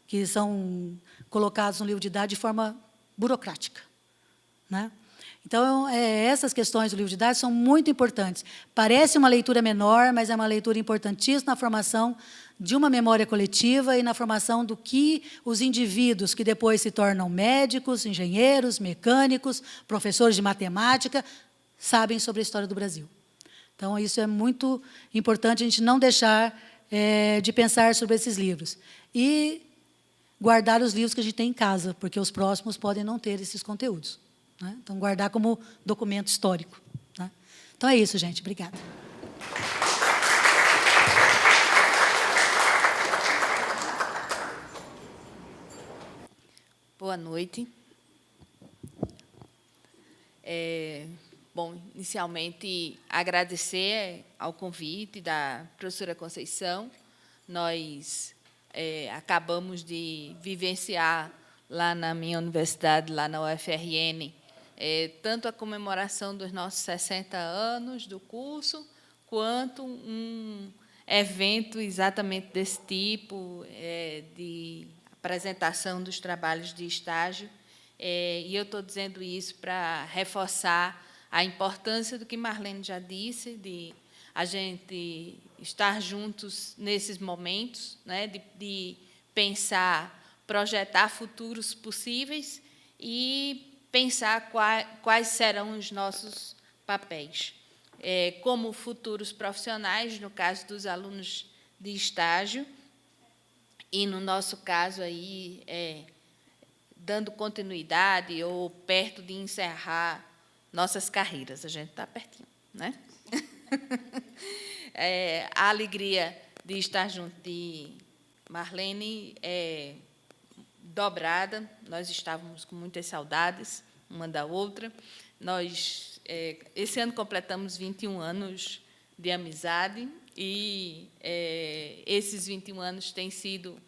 que são colocados no livro didático de forma burocrática. Né? Então, essas questões do livro didático são muito importantes. Parece uma leitura menor, mas é uma leitura importantíssima na formação de uma memória coletiva e na formação do que os indivíduos que depois se tornam médicos, engenheiros, mecânicos, professores de matemática, sabem sobre a história do Brasil. Então, isso é muito importante, a gente não deixar de pensar sobre esses livros. E guardar os livros que a gente tem em casa, porque os próximos podem não ter esses conteúdos. Né? Então, guardar como documento histórico. Né? Então, é isso, gente. Obrigada. Boa noite. Bom, inicialmente, agradecer ao convite da professora Conceição. Nós acabamos de vivenciar lá na minha universidade, lá na UFRN, tanto a comemoração dos nossos 60 anos do curso, quanto um evento exatamente desse tipo, de apresentação dos trabalhos de estágio. E eu estou dizendo isso para reforçar a importância do que Marlene já disse, de a gente estar juntos nesses momentos, né, de pensar, projetar futuros possíveis e pensar quais serão os nossos papéis. Como futuros profissionais, no caso dos alunos de estágio, e, no nosso caso, aí, dando continuidade ou perto de encerrar nossas carreiras. A gente está pertinho, né? A alegria de estar junto de Marlene é dobrada. Nós estávamos com muitas saudades uma da outra. Nós, esse ano, completamos 21 anos de amizade, e esses 21 anos têm sido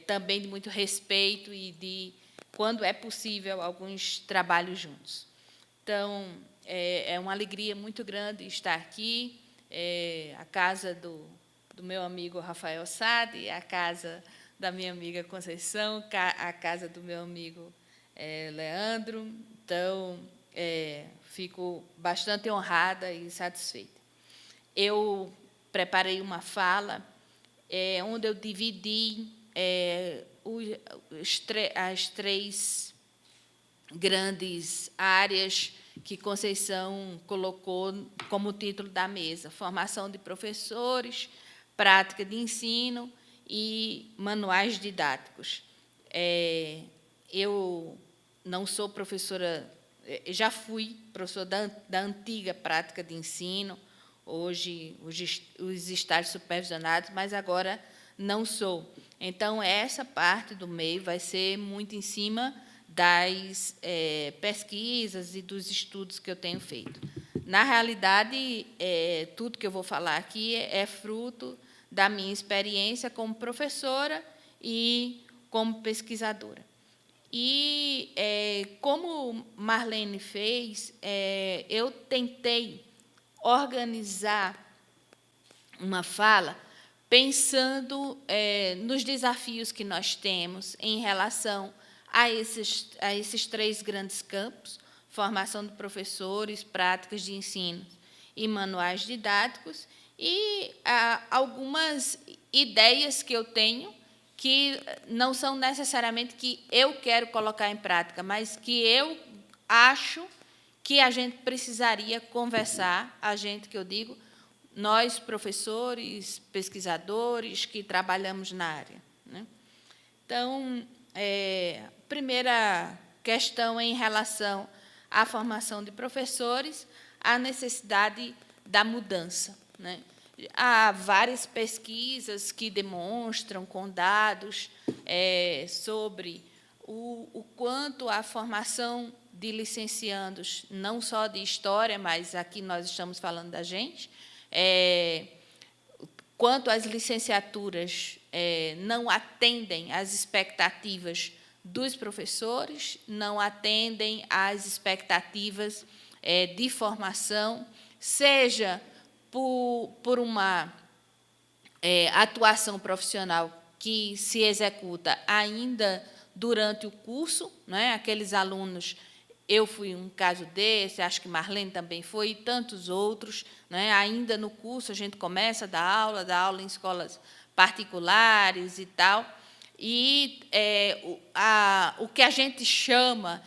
também de muito respeito e de, quando é possível, alguns trabalhos juntos. Então, é uma alegria muito grande estar aqui, a casa do meu amigo Rafael Sade, a casa da minha amiga Conceição, a casa do meu amigo Leandro. Então, fico bastante honrada e satisfeita. Eu preparei uma fala onde eu dividi as 3 grandes áreas que Conceição colocou como título da mesa: formação de professores, prática de ensino e manuais didáticos. Eu não sou professora, já fui professora da antiga prática de ensino, hoje os estágios supervisionados, mas agora não sou. Então, essa parte do meio vai ser muito em cima das pesquisas e dos estudos que eu tenho feito. Na realidade, tudo que eu vou falar aqui é fruto da minha experiência como professora e como pesquisadora. E, como Marlene fez, eu tentei organizar uma fala pensando nos desafios que nós temos em relação a esses 3 grandes campos: formação de professores, práticas de ensino e manuais didáticos, e algumas ideias que eu tenho que não são necessariamente que eu quero colocar em prática, mas que eu acho que a gente precisaria conversar, a gente que eu digo, nós, professores, pesquisadores, que trabalhamos na área, né? Então, a primeira questão em relação à formação de professores, a necessidade da mudança, né? Há várias pesquisas que demonstram, com dados, sobre o quanto a formação de licenciandos, não só de história, mas aqui nós estamos falando da gente, quanto as licenciaturas não atendem às expectativas dos professores, não atendem às expectativas de formação, seja por uma atuação profissional que se executa ainda durante o curso, né? Aqueles alunos, eu fui um caso desse, acho que Marlene também foi, e tantos outros, né? Ainda no curso a gente começa a dar aula em escolas particulares e tal, e o que a gente chama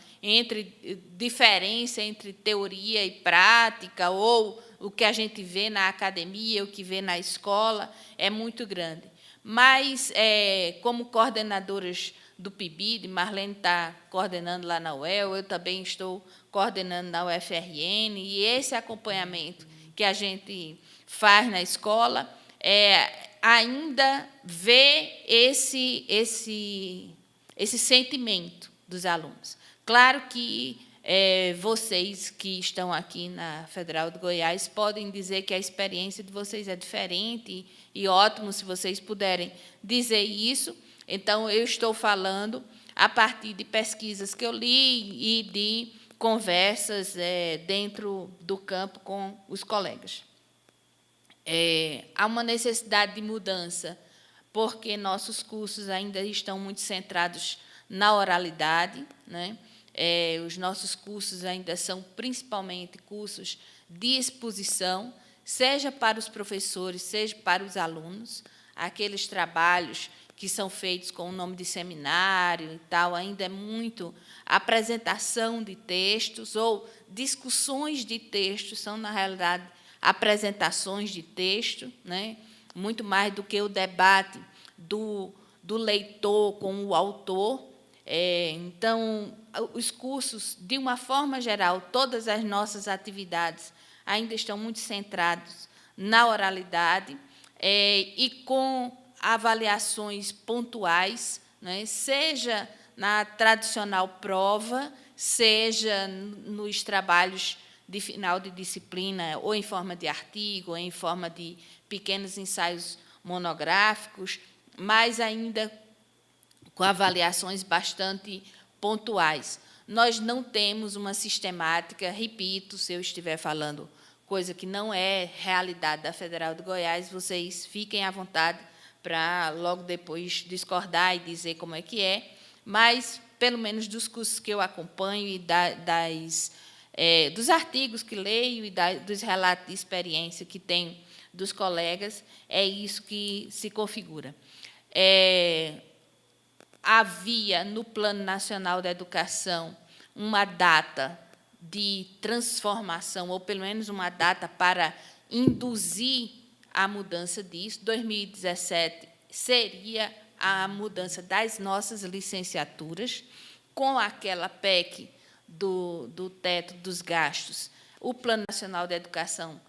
diferença entre teoria e prática, ou o que a gente vê na academia, o que vê na escola, é muito grande. Mas, como coordenadoras do PIBID, Marlene está coordenando lá na UEL, eu também estou coordenando na UFRN, e esse acompanhamento que a gente faz na escola ainda vê esse sentimento dos alunos. Claro que vocês que estão aqui na Federal de Goiás podem dizer que a experiência de vocês é diferente, e ótimo se vocês puderem dizer isso. Então, eu estou falando a partir de pesquisas que eu li e de conversas dentro do campo com os colegas. Há uma necessidade de mudança, porque nossos cursos ainda estão muito centrados na oralidade, né? Os nossos cursos ainda são principalmente cursos de exposição, seja para os professores, seja para os alunos. Aqueles trabalhos que são feitos com o nome de seminário e tal, ainda é muito apresentação de textos, ou discussões de textos, são, na realidade, apresentações de texto, né? muito mais do que o debate do leitor com o autor. Então, os cursos, de uma forma geral, todas as nossas atividades ainda estão muito centrados na oralidade, e com avaliações pontuais, né, seja na tradicional prova, seja nos trabalhos de final de disciplina, ou em forma de artigo, ou em forma de pequenos ensaios monográficos, mas ainda com avaliações bastante pontuais. Nós não temos uma sistemática, repito, se eu estiver falando coisa que não é realidade da Federal de Goiás, vocês fiquem à vontade para logo depois discordar e dizer como é que é, mas, pelo menos dos cursos que eu acompanho e dos artigos que leio e dos relatos de experiência que tenho dos colegas, é isso que se configura. Havia, no Plano Nacional da Educação, uma data de transformação, ou pelo menos uma data para induzir a mudança disso. 2017 seria a mudança das nossas licenciaturas, com aquela PEC do teto dos gastos. O Plano Nacional da Educação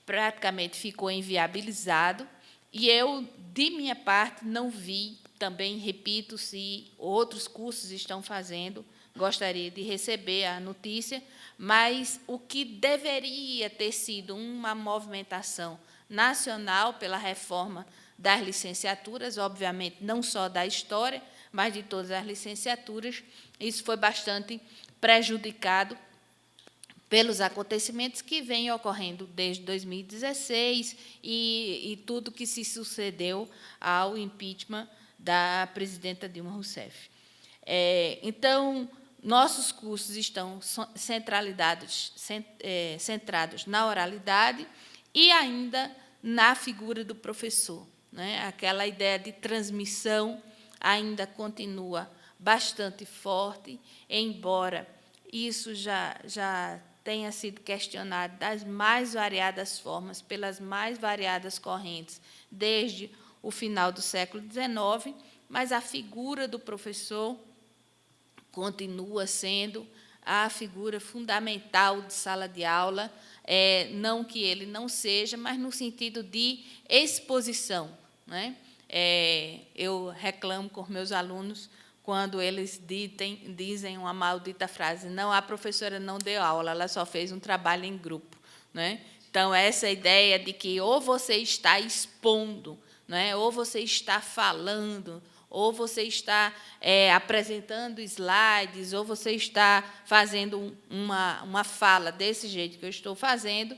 praticamente ficou inviabilizado, e eu, de minha parte, não vi, também repito, se outros cursos estão fazendo, gostaria de receber a notícia, mas o que deveria ter sido uma movimentação nacional pela reforma das licenciaturas, obviamente, não só da história, mas de todas as licenciaturas, isso foi bastante prejudicado pelos acontecimentos que vêm ocorrendo desde 2016 e tudo que se sucedeu ao impeachment da presidenta Dilma Rousseff. Então, nossos cursos estão centrados na oralidade e ainda na figura do professor, né? Aquela ideia de transmissão ainda continua bastante forte, embora isso já tenha sido questionado das mais variadas formas, pelas mais variadas correntes, desde o final do século XIX, mas a figura do professor continua sendo a figura fundamental de sala de aula, não que ele não seja, mas no sentido de exposição, né? Eu reclamo com meus alunos quando eles dizem uma maldita frase: não, a professora não deu aula, ela só fez um trabalho em grupo, né? Então, essa ideia de que ou você está expondo, né, ou você está falando, ou você está apresentando slides, ou você está fazendo uma fala desse jeito que eu estou fazendo,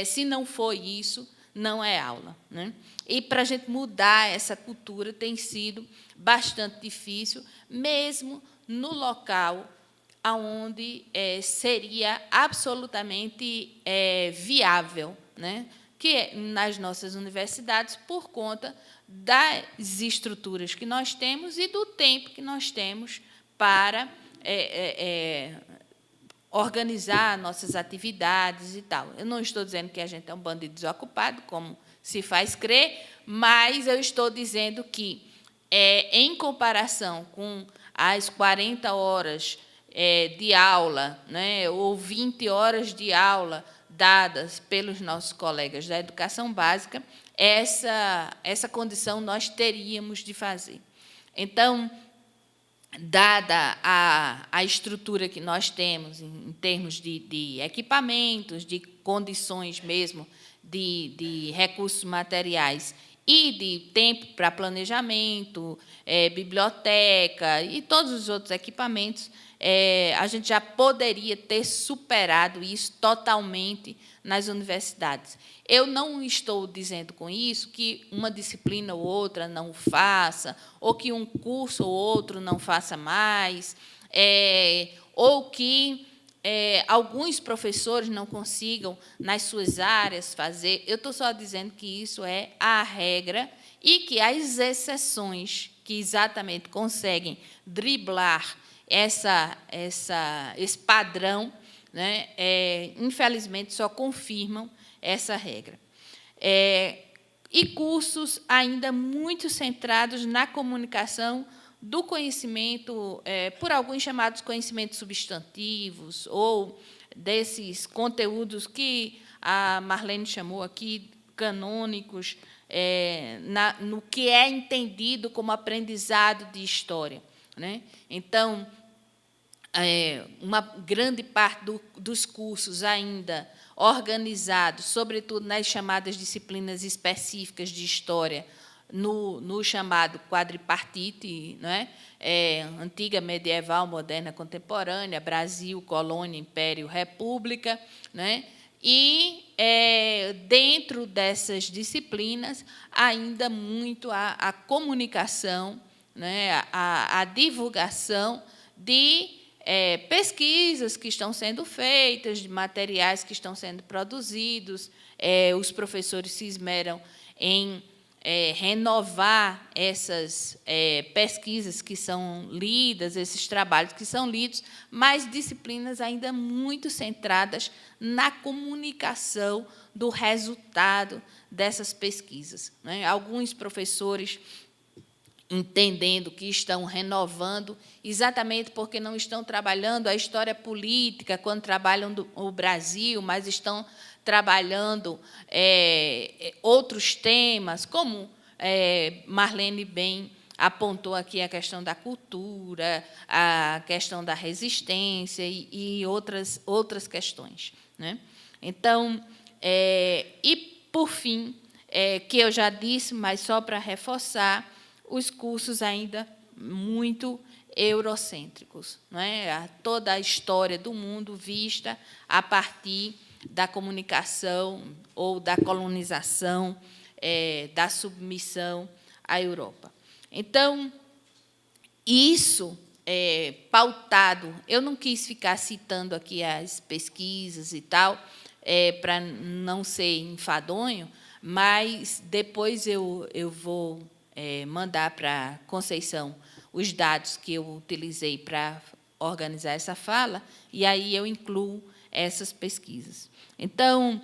se não for isso, não é aula, né? E, para a gente mudar essa cultura, tem sido bastante difícil, mesmo no local onde seria absolutamente viável, né? Que é nas nossas universidades, por conta das estruturas que nós temos e do tempo que nós temos para organizar nossas atividades e tal. Eu não estou dizendo que a gente é um bando de desocupado, como se faz crer, mas eu estou dizendo que, em comparação com as 40 horas de aula, né, ou 20 horas de aula dadas pelos nossos colegas da educação básica, essa condição nós teríamos de fazer. Então, dada a estrutura que nós temos, em termos de equipamentos, de condições mesmo, de recursos materiais e de tempo para planejamento, biblioteca e todos os outros equipamentos, a gente já poderia ter superado isso totalmente nas universidades. Eu não estou dizendo com isso que uma disciplina ou outra não o faça, ou que um curso ou outro não faça mais, ou que alguns professores não consigam, nas suas áreas, fazer. Eu estou só dizendo que isso é a regra e que as exceções que exatamente conseguem driblar esse padrão, né, infelizmente, só confirmam essa regra. e cursos ainda muito centrados na comunicação do conhecimento, por alguns chamados conhecimentos substantivos, ou desses conteúdos que a Marlene chamou aqui, canônicos, no que é entendido como aprendizado de história, né? Então, uma grande parte dos cursos ainda organizados, sobretudo nas chamadas disciplinas específicas de história, no chamado quadripartite, né? Antiga, medieval, moderna, contemporânea, Brasil, colônia, império, república, né? E, dentro dessas disciplinas, ainda muito a comunicação, né? a divulgação de pesquisas que estão sendo feitas, de materiais que estão sendo produzidos. Os professores se esmeram em renovar essas pesquisas que são lidas, esses trabalhos que são lidos, mas disciplinas ainda muito centradas na comunicação do resultado dessas pesquisas, né? Alguns professores entendendo que estão renovando, exatamente porque não estão trabalhando a história política quando trabalham o Brasil, mas estão trabalhando outros temas, como Marlene bem apontou aqui a questão da cultura, a questão da resistência e outras questões, né? Então, e, por fim, que eu já disse, mas só para reforçar, os cursos ainda muito eurocêntricos, não é? Toda a história do mundo vista a partir da comunicação ou da colonização, da submissão à Europa. Então, isso pautado, eu não quis ficar citando aqui as pesquisas e tal, para não ser enfadonho, mas depois eu vou mandar para a Conceição os dados que eu utilizei para organizar essa fala, e aí eu incluo essas pesquisas. Então,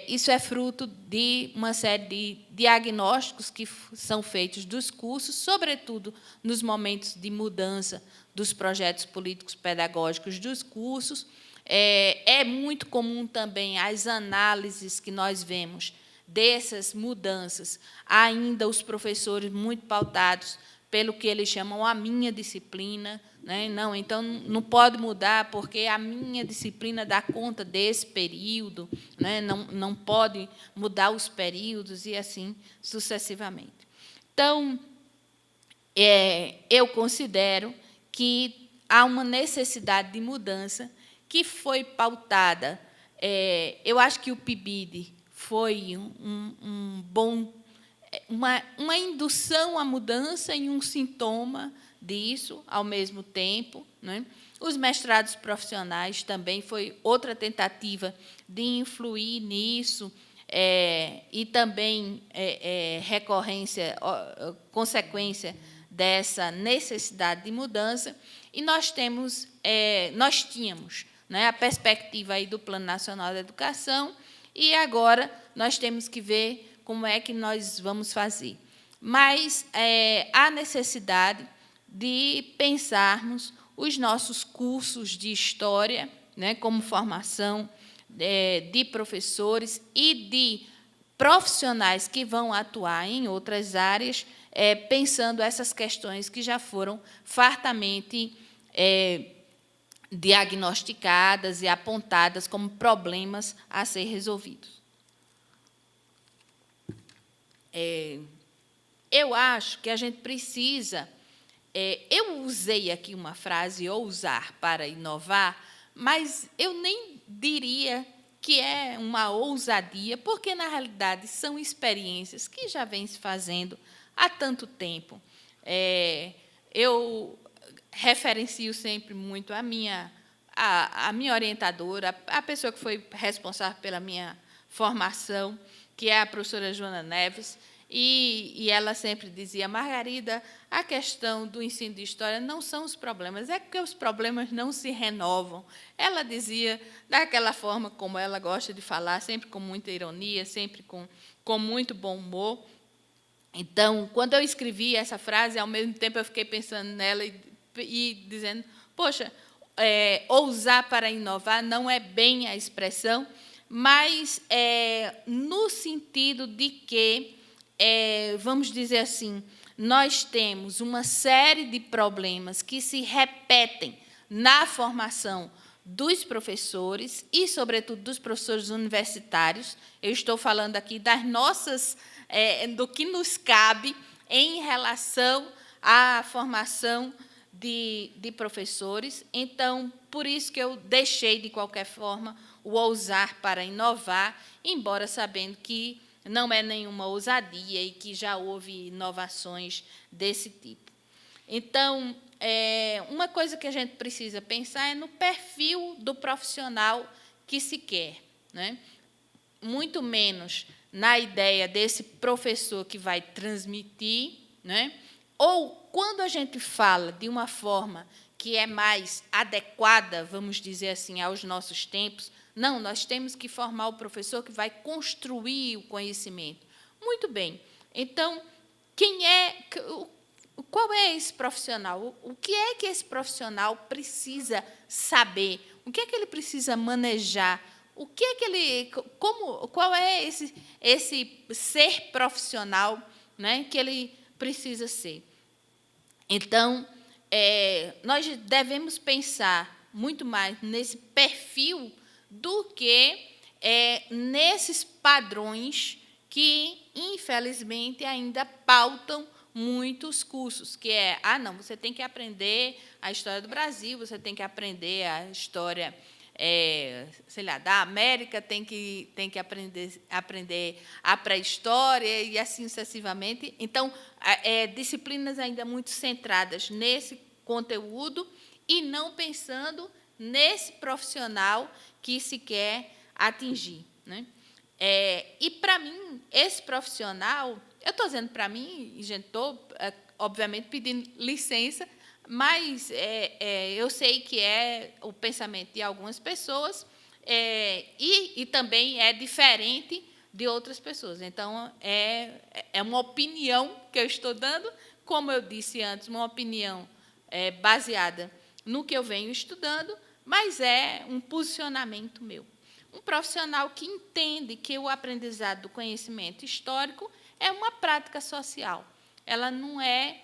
isso é fruto de uma série de diagnósticos que são feitos dos cursos, sobretudo nos momentos de mudança dos projetos políticos pedagógicos dos cursos. É muito comum também as análises que nós vemos dessas mudanças, ainda os professores muito pautados pelo que eles chamam a minha disciplina, né? Não, então não pode mudar porque a minha disciplina dá conta desse período, né? Não pode mudar os períodos e assim sucessivamente. Então, eu considero que há uma necessidade de mudança que foi pautada. Eu acho que o PIBID foi uma indução à mudança e um sintoma disso, ao mesmo tempo, né? Os mestrados profissionais também foi outra tentativa de influir nisso, e também consequência dessa necessidade de mudança. E nós tínhamos, né, a perspectiva aí do Plano Nacional da Educação, e agora nós temos que ver como é que nós vamos fazer. Mas há necessidade de pensarmos os nossos cursos de história, né, como formação de professores e de profissionais que vão atuar em outras áreas, pensando essas questões que já foram fartamente diagnosticadas e apontadas como problemas a ser resolvidos. Eu acho que a gente precisa... eu usei aqui uma frase, ousar para inovar, mas eu nem diria que é uma ousadia, porque, na realidade, são experiências que já vêm se fazendo há tanto tempo. Eu referencio sempre muito a minha orientadora, a pessoa que foi responsável pela minha formação, que é a professora Joana Neves. E ela sempre dizia: Margarida, a questão do ensino de história não são os problemas, é porque os problemas não se renovam. Ela dizia daquela forma como ela gosta de falar, sempre com muita ironia, sempre com muito bom humor. Então, quando eu escrevi essa frase, ao mesmo tempo eu fiquei pensando nela e dizendo: poxa, ousar para inovar não é bem a expressão, mas no sentido de que, vamos dizer assim, nós temos uma série de problemas que se repetem na formação dos professores e, sobretudo, dos professores universitários. Eu estou falando aqui das nossas, do que nos cabe em relação à formação de professores. Então, por isso que eu deixei, de qualquer forma, o ousar para inovar, embora sabendo que não é nenhuma ousadia e que já houve inovações desse tipo. Então, uma coisa que a gente precisa pensar é no perfil do profissional que se quer, né? Muito menos na ideia desse professor que vai transmitir, né? Ou quando a gente fala de uma forma que é mais adequada, vamos dizer assim, aos nossos tempos, não, nós temos que formar o professor que vai construir o conhecimento. Muito bem. Então, qual é esse profissional? O que é que esse profissional precisa saber? O que é que ele precisa manejar? O que é que ele, qual é esse ser profissional, né, que ele precisa ser? Então, nós devemos pensar muito mais nesse perfil do que nesses padrões que, infelizmente, ainda pautam muitos cursos, que não, você tem que aprender a história do Brasil, você tem que aprender a história, sei lá, da América, tem que aprender a pré-história e assim sucessivamente. Então, disciplinas ainda muito centradas nesse conteúdo e não pensando nesse profissional que se quer atingir, né? E, para mim, esse profissional, eu estou dizendo para mim, e, gente, estou, obviamente, pedindo licença, mas eu sei que é o pensamento de algumas pessoas e também é diferente de outras pessoas. Então, é uma opinião que eu estou dando, como eu disse antes, uma opinião baseada no que eu venho estudando, mas é um posicionamento meu. Um profissional que entende que o aprendizado do conhecimento histórico é uma prática social. Ela não é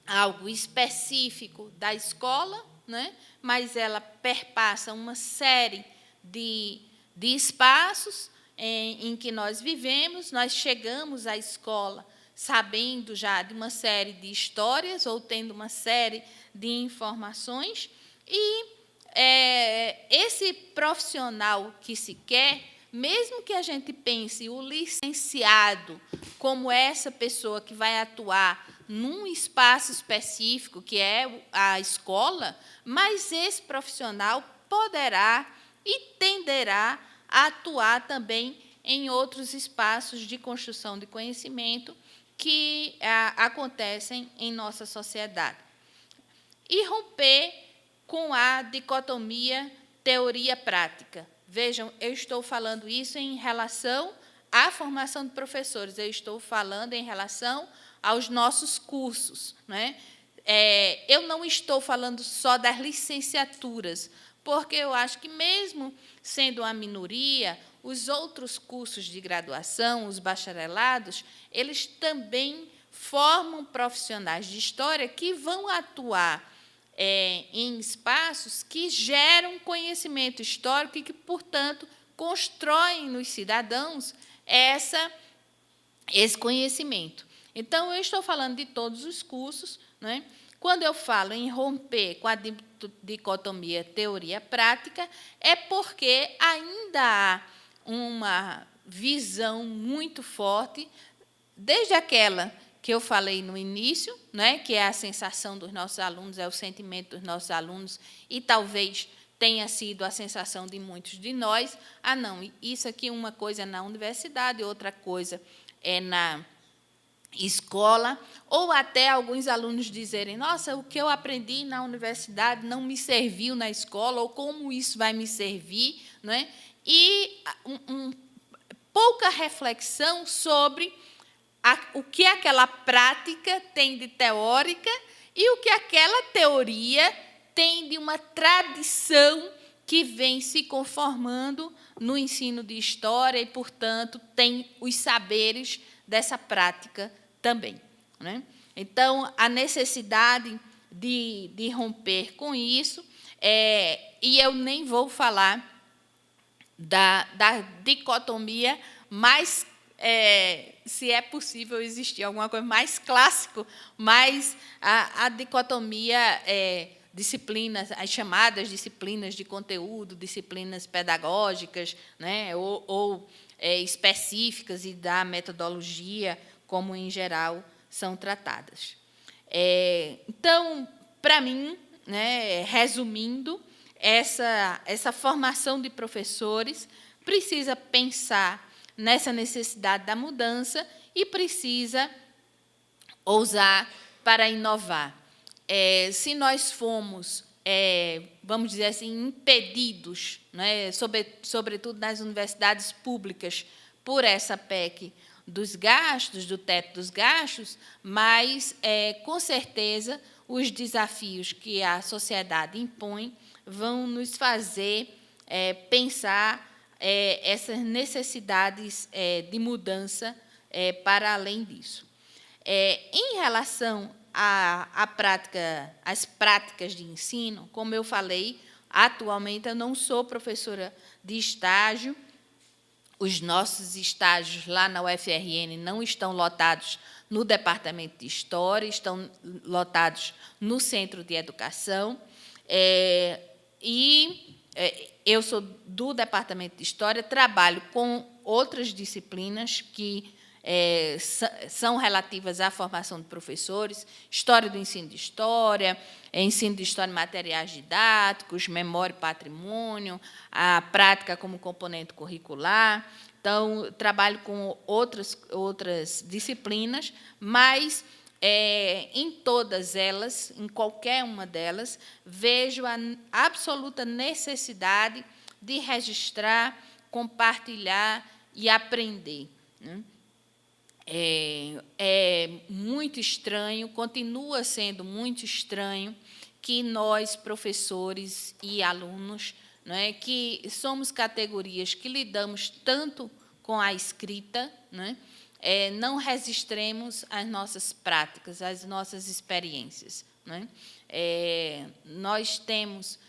algo específico da escola, né? Mas ela perpassa uma série de espaços em que nós vivemos. Nós chegamos à escola sabendo já de uma série de histórias ou tendo uma série de informações, e esse profissional que se quer, mesmo que a gente pense o licenciado como essa pessoa que vai atuar num espaço específico, que é a escola, mas esse profissional poderá e tenderá a atuar também em outros espaços de construção de conhecimento que acontecem em nossa sociedade. E romper com a dicotomia teoria-prática. Vejam, eu estou falando isso em relação à formação de professores, eu estou falando em relação aos nossos cursos, né? Eu não estou falando só das licenciaturas, porque eu acho que, mesmo sendo uma minoria, os outros cursos de graduação, os bacharelados, eles também formam profissionais de história que vão atuar em espaços que geram conhecimento histórico e que, portanto, constroem nos cidadãos esse conhecimento. Então, eu estou falando de todos os cursos, né? Quando eu falo em romper com a dicotomia teoria-prática, é porque ainda há uma visão muito forte, desde aquela que eu falei no início, né, que é a sensação dos nossos alunos, é o sentimento dos nossos alunos, e talvez tenha sido a sensação de muitos de nós. Não, isso aqui uma coisa é na universidade, outra coisa é escola, ou até alguns alunos dizerem: nossa, o que eu aprendi na universidade não me serviu na escola, ou como isso vai me servir, não é? E pouca reflexão sobre o que aquela prática tem de teórica e o que aquela teoria tem de uma tradição que vem se conformando no ensino de história e, portanto, tem os saberes dessa prática também, né? Então, a necessidade de romper com isso, e eu nem vou falar da dicotomia mais, se é possível existir alguma coisa mais clássico, mas a dicotomia disciplinas, as chamadas disciplinas de conteúdo, disciplinas pedagógicas, né, ou específicas, e da metodologia, como, em geral, são tratadas. Então, para mim, né, resumindo, essa formação de professores precisa pensar nessa necessidade da mudança e precisa ousar para inovar. Se nós fomos, vamos dizer assim, impedidos, né, sobretudo nas universidades públicas, por essa PEC dos gastos, do teto dos gastos, mas, com certeza, os desafios que a sociedade impõe vão nos fazer pensar essas necessidades de mudança para além disso. Em relação às práticas de ensino, como eu falei, atualmente eu não sou professora de estágio. Os nossos estágios lá na UFRN não estão lotados no Departamento de História, estão lotados no Centro de Educação. Eu sou do Departamento de História, trabalho com outras disciplinas que são relativas à formação de professores, História do Ensino de História, Ensino de História e Materiais Didáticos, Memória e Patrimônio, a prática como componente curricular. Então, trabalho com outras disciplinas, mas, em todas elas, em qualquer uma delas, vejo a absoluta necessidade de registrar, compartilhar e aprender, né? É muito estranho, continua sendo muito estranho, que nós, professores e alunos, né, que somos categorias que lidamos tanto com a escrita, né, não registremos as nossas práticas, as nossas experiências, né? Nós temos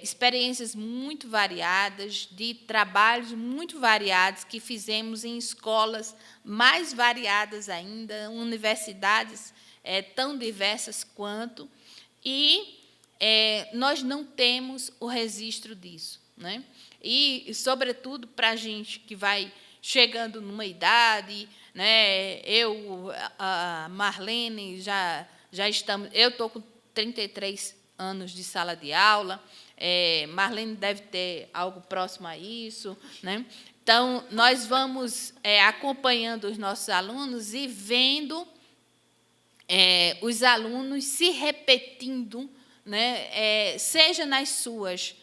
experiências muito variadas, de trabalhos muito variados que fizemos em escolas mais variadas ainda, universidades tão diversas quanto, e nós não temos o registro disso, né? E, sobretudo, para a gente que vai chegando numa idade, né? A Marlene, já estamos... Eu estou com 33 anos de sala de aula, Marlene deve ter algo próximo a isso, né? Então, nós vamos acompanhando os nossos alunos e vendo os alunos se repetindo, né? Seja nas suas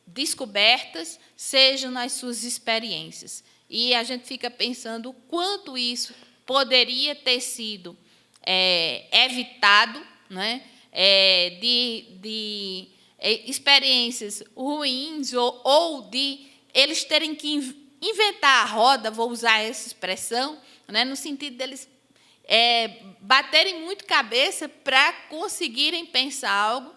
descobertas, seja nas suas experiências. E a gente fica pensando o quanto isso poderia ter sido evitado, né? De experiências ruins, ou de eles terem que inventar a roda, vou usar essa expressão, né? No sentido deles baterem muito cabeça para conseguirem pensar algo,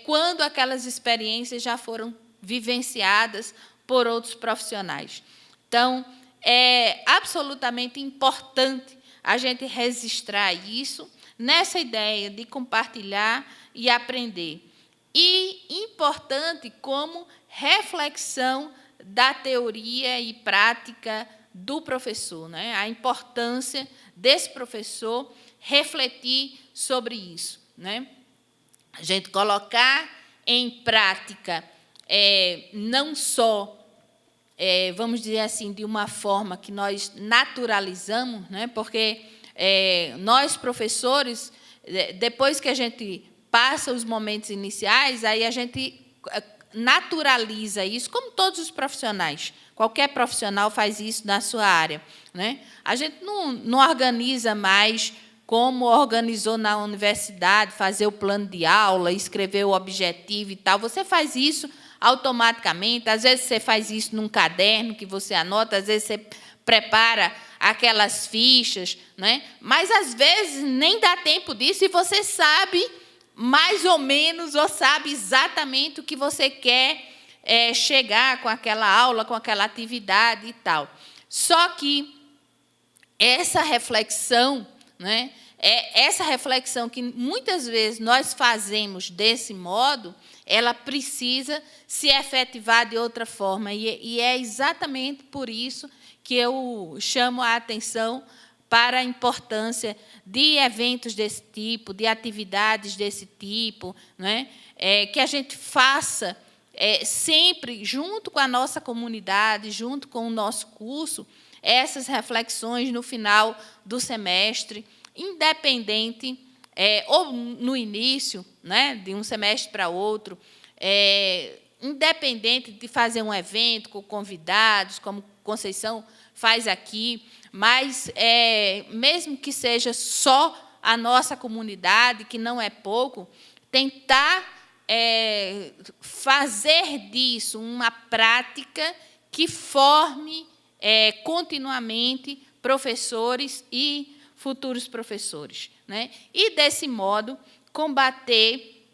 quando aquelas experiências já foram vivenciadas por outros profissionais. Então, é absolutamente importante a gente registrar isso, nessa ideia de compartilhar e aprender. E importante como reflexão da teoria e prática do professor, né? A importância desse professor refletir sobre isso, né? A gente colocar em prática, não só, vamos dizer assim, de uma forma que nós naturalizamos, né? Porque nós, professores, depois que a gente passa os momentos iniciais, aí a gente naturaliza isso, como todos os profissionais. Qualquer profissional faz isso na sua área, né? A gente não organiza mais como organizou na universidade, fazer o plano de aula, escrever o objetivo e tal. Você faz isso automaticamente. Às vezes, você faz isso num caderno que você anota, às vezes, você prepara aquelas fichas, né? Mas, às vezes, nem dá tempo disso e você sabe mais ou menos, ou sabe exatamente o que você quer chegar com aquela aula, com aquela atividade e tal. Só que essa reflexão, né, essa reflexão que muitas vezes nós fazemos desse modo, ela precisa se efetivar de outra forma. E é exatamente por isso que eu chamo a atenção para a importância de eventos desse tipo, de atividades desse tipo, né? Que a gente faça sempre, junto com a nossa comunidade, junto com o nosso curso, essas reflexões no final do semestre, independente, ou no início, né, de um semestre para outro, independente de fazer um evento com convidados, como Conceição faz aqui, mas, mesmo que seja só a nossa comunidade, que não é pouco, tentar fazer disso uma prática que forme continuamente professores e futuros professores, né? E, desse modo, combater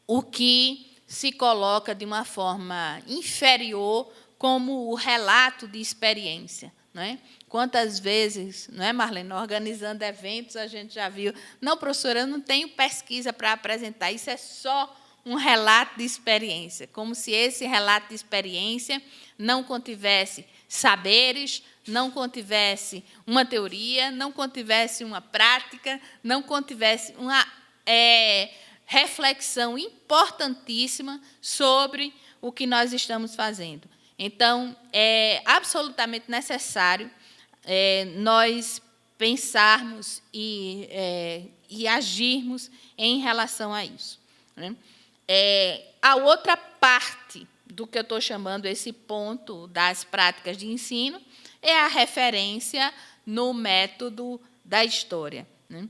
o que se coloca de uma forma inferior como o relato de experiência, né? Quantas vezes, não é, Marlene, organizando eventos, a gente já viu, não, professora, eu não tenho pesquisa para apresentar, isso é só um relato de experiência, como se esse relato de experiência não contivesse saberes, não contivesse uma teoria, não contivesse uma prática, não contivesse uma reflexão importantíssima sobre o que nós estamos fazendo. Então, é absolutamente necessário nós pensarmos e agirmos em relação a isso, né? A outra parte do que eu estou chamando esse ponto das práticas de ensino é a referência no método da história, né?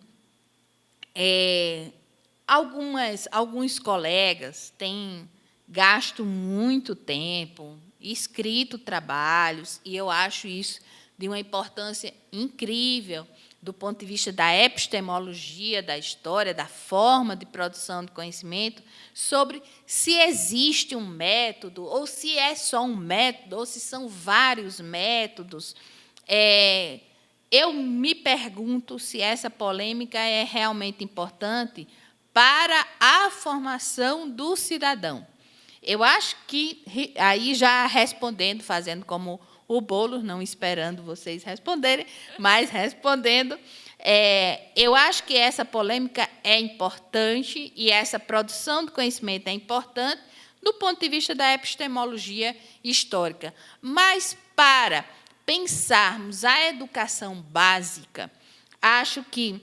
Alguns colegas têm gasto muito tempo, escrito trabalhos, e eu acho isso de uma importância incrível do ponto de vista da epistemologia da história, da forma de produção de conhecimento, sobre se existe um método, ou se é só um método, ou se são vários métodos. Eu me pergunto se essa polêmica é realmente importante para a formação do cidadão. Eu acho que, aí já respondendo, fazendo como o Boulos, não esperando vocês responderem, mas respondendo, eu acho que essa polêmica é importante e essa produção de conhecimento é importante do ponto de vista da epistemologia histórica. Mas, para pensarmos a educação básica, acho que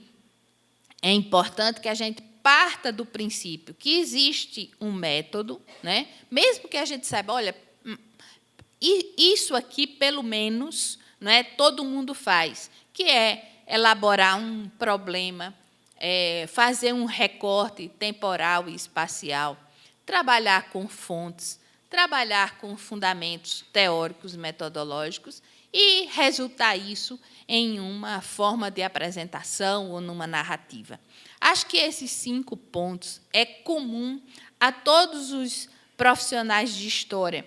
é importante que a gente parta do princípio que existe um método, né? Mesmo que a gente saiba, olha, isso aqui, pelo menos, não é, todo mundo faz, que é elaborar um problema, fazer um recorte temporal e espacial, trabalhar com fontes, trabalhar com fundamentos teóricos e metodológicos e resultar isso em uma forma de apresentação ou numa narrativa. Acho que esses 5 pontos é comum a todos os profissionais de história.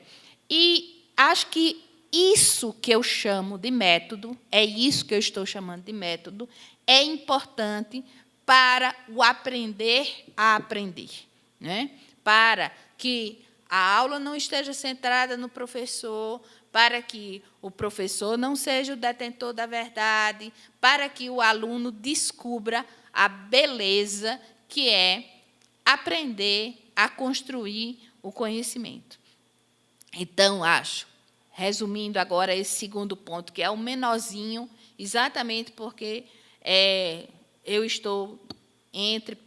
E acho que isso que eu chamo de método, é isso que eu estou chamando de método, é importante para o aprender a aprender, né? Para que a aula não esteja centrada no professor, para que o professor não seja o detentor da verdade, para que o aluno descubra a beleza que é aprender a construir o conhecimento. Então, acho, resumindo agora esse segundo ponto, que é o menorzinho, exatamente porque Eu estou entre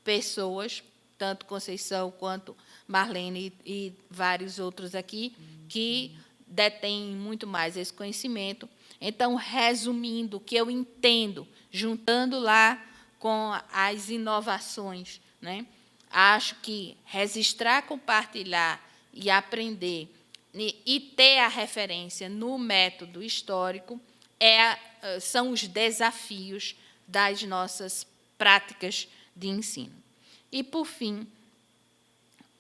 pessoas, tanto Conceição quanto Marlene e vários outros aqui, que detêm muito mais esse conhecimento. Então, resumindo, o que eu entendo, juntando lá com as inovações, né? Acho que registrar, compartilhar e aprender e ter a referência no método histórico são os desafios das nossas práticas de ensino. E, por fim,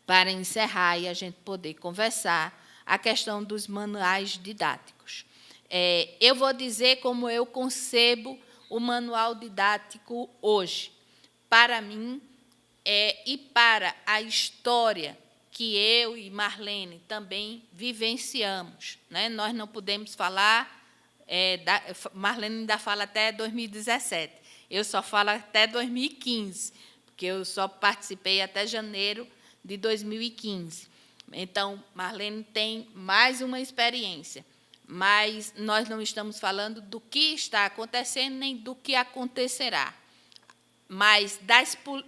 para encerrar e a gente poder conversar, a questão dos manuais didáticos. Eu vou dizer como eu concebo o manual didático hoje. Para mim, e para a história que eu e Marlene também vivenciamos, né? Nós não podemos falar, Marlene ainda fala até 2017, eu só falo até 2015, porque eu só participei até janeiro de 2015. Então, Marlene tem mais uma experiência, mas nós não estamos falando do que está acontecendo nem do que acontecerá. Mas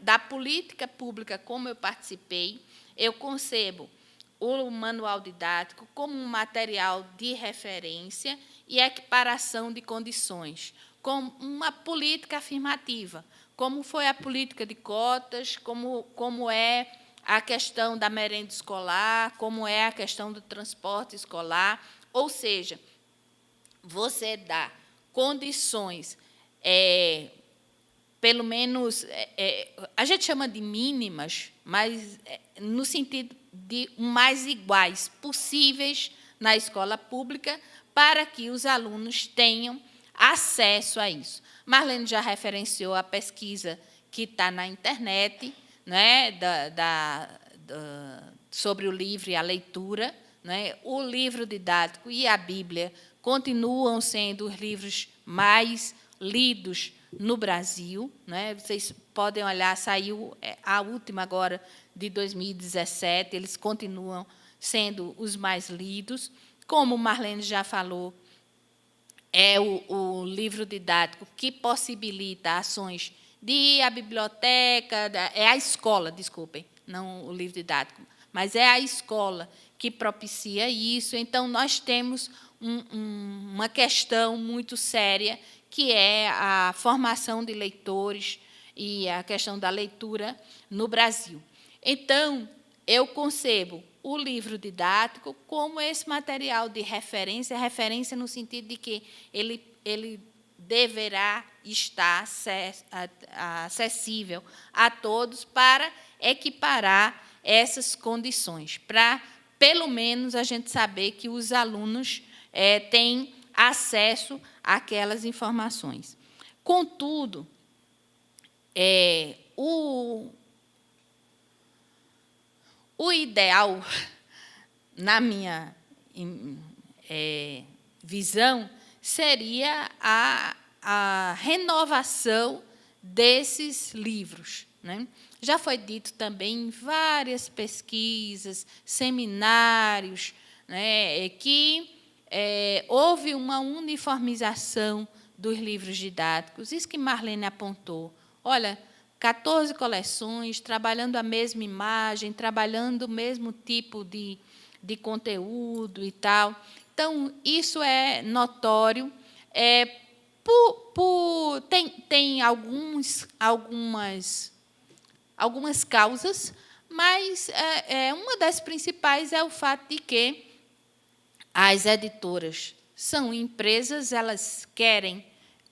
da política pública, como eu participei, eu concebo o manual didático como um material de referência e equiparação de condições, como uma política afirmativa, como foi a política de cotas, como é a questão da merenda escolar, como é a questão do transporte escolar, ou seja, você dá condições, pelo menos, a gente chama de mínimas, mas no sentido de mais iguais possíveis na escola pública, para que os alunos tenham acesso a isso. Marlene já referenciou a pesquisa que está na internet, né, sobre o livro e a leitura, né? O livro didático e a Bíblia continuam sendo os livros mais lidos no Brasil, né? Vocês podem olhar, saiu a última agora de 2017, eles continuam sendo os mais lidos. Como Marlene já falou, é o livro didático que possibilita ações de ir à biblioteca, é a escola, desculpem, não o livro didático, mas é a escola que propicia isso. Então, nós temos uma questão muito séria, que é a formação de leitores e a questão da leitura no Brasil. Então, eu concebo o livro didático como esse material de referência no sentido de que ele deverá estar acessível a todos para equiparar essas condições, para, pelo menos, a gente saber que os alunos têm acesso àquelas informações. Contudo, o ideal, na minha visão, seria a renovação desses livros, né? Já foi dito também em várias pesquisas, seminários, né, que houve uma uniformização dos livros didáticos. Isso que Marlene apontou. Olha, 14 coleções, trabalhando a mesma imagem, trabalhando o mesmo tipo de conteúdo e tal. Então, isso é notório. Tem algumas causas, mas uma das principais é o fato de que as editoras são empresas, elas querem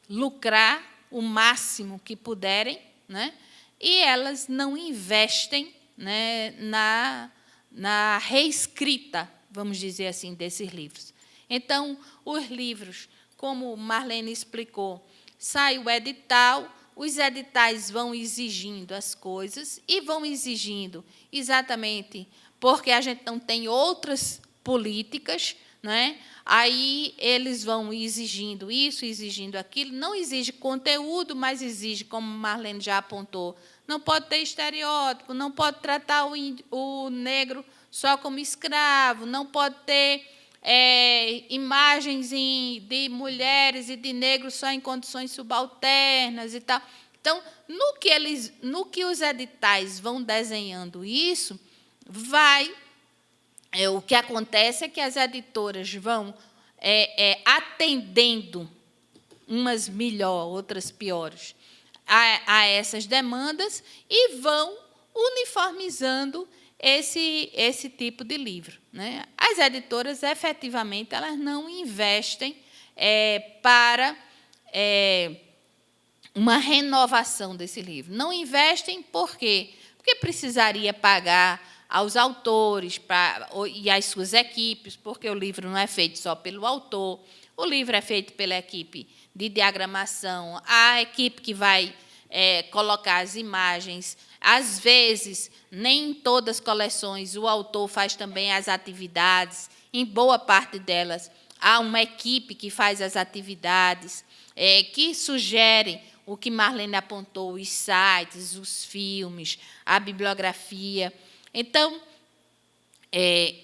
lucrar o máximo que puderem, né? E elas não investem, né, na reescrita, vamos dizer assim, desses livros. Então, os livros, como Marlene explicou, sai o edital, os editais vão exigindo as coisas e vão exigindo exatamente porque a gente não tem outras políticas, né? Aí eles vão exigindo isso, exigindo aquilo. Não exige conteúdo, mas exige, como Marlene já apontou, não pode ter estereótipo, não pode tratar o negro só como escravo, não pode ter imagens de mulheres e de negros só em condições subalternas e tal. Então, no que os editais vão desenhando isso, o que acontece é que as editoras vão atendendo, umas melhor, outras piores, a essas demandas e vão uniformizando esse tipo de livro, né? As editoras, efetivamente, elas não investem para uma renovação desse livro. Não investem por quê? Porque precisaria pagar aos autores e às suas equipes, porque o livro não é feito só pelo autor, o livro é feito pela equipe de diagramação, a equipe que vai colocar as imagens. Às vezes, nem em todas as coleções o autor faz também as atividades, em boa parte delas há uma equipe que faz as atividades, que sugere o que Marlene apontou, os sites, os filmes, a bibliografia. Então,